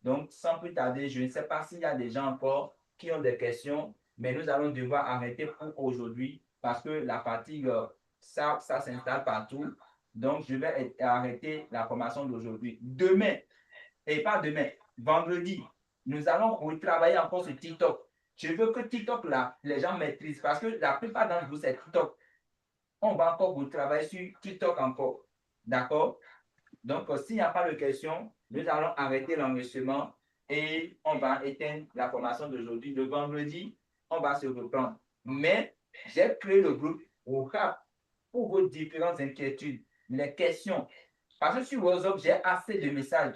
Donc, sans plus tarder, je ne sais pas s'il y a des gens encore qui ont des questions, mais nous allons devoir arrêter pour aujourd'hui parce que la fatigue, ça s'installe partout. Donc, je vais arrêter la formation d'aujourd'hui. Demain, et pas demain, vendredi, nous allons retravailler encore sur TikTok. Je veux que TikTok, là, les gens maîtrisent parce que la plupart d'entre vous, c'est TikTok. On va encore retravailler sur TikTok encore. D'accord? Donc, s'il n'y a pas de questions, nous allons arrêter l'enregistrement et on va éteindre la formation d'aujourd'hui. Le vendredi, on va se reprendre. Mais j'ai créé le groupe WhatsApp pour vos différentes inquiétudes, les questions. Parce que sur WhatsApp, j'ai assez de messages.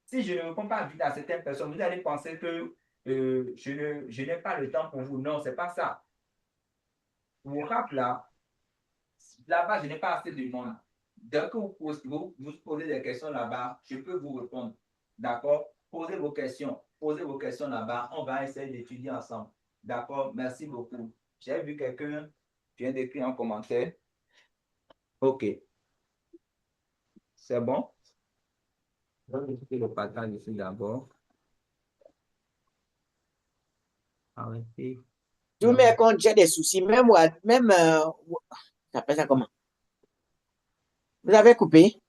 Si je ne réponds pas vite à certaines personnes, vous allez penser que je n'ai pas le temps pour vous. Non, ce n'est pas ça. WhatsApp, là-bas, je n'ai pas assez de monde. Dès que vous posez des questions là-bas, je peux vous répondre. D'accord? Posez vos questions. Posez vos questions là-bas. On va essayer d'étudier ensemble. D'accord? Merci beaucoup. J'ai vu quelqu'un qui vient d'écrire un commentaire. OK. C'est bon? Je vais expliquer le partage ici d'abord. Arrêtez. Tous mes comptes, j'ai des soucis. Même, ça s'appelle ça comment? Vous avez coupé?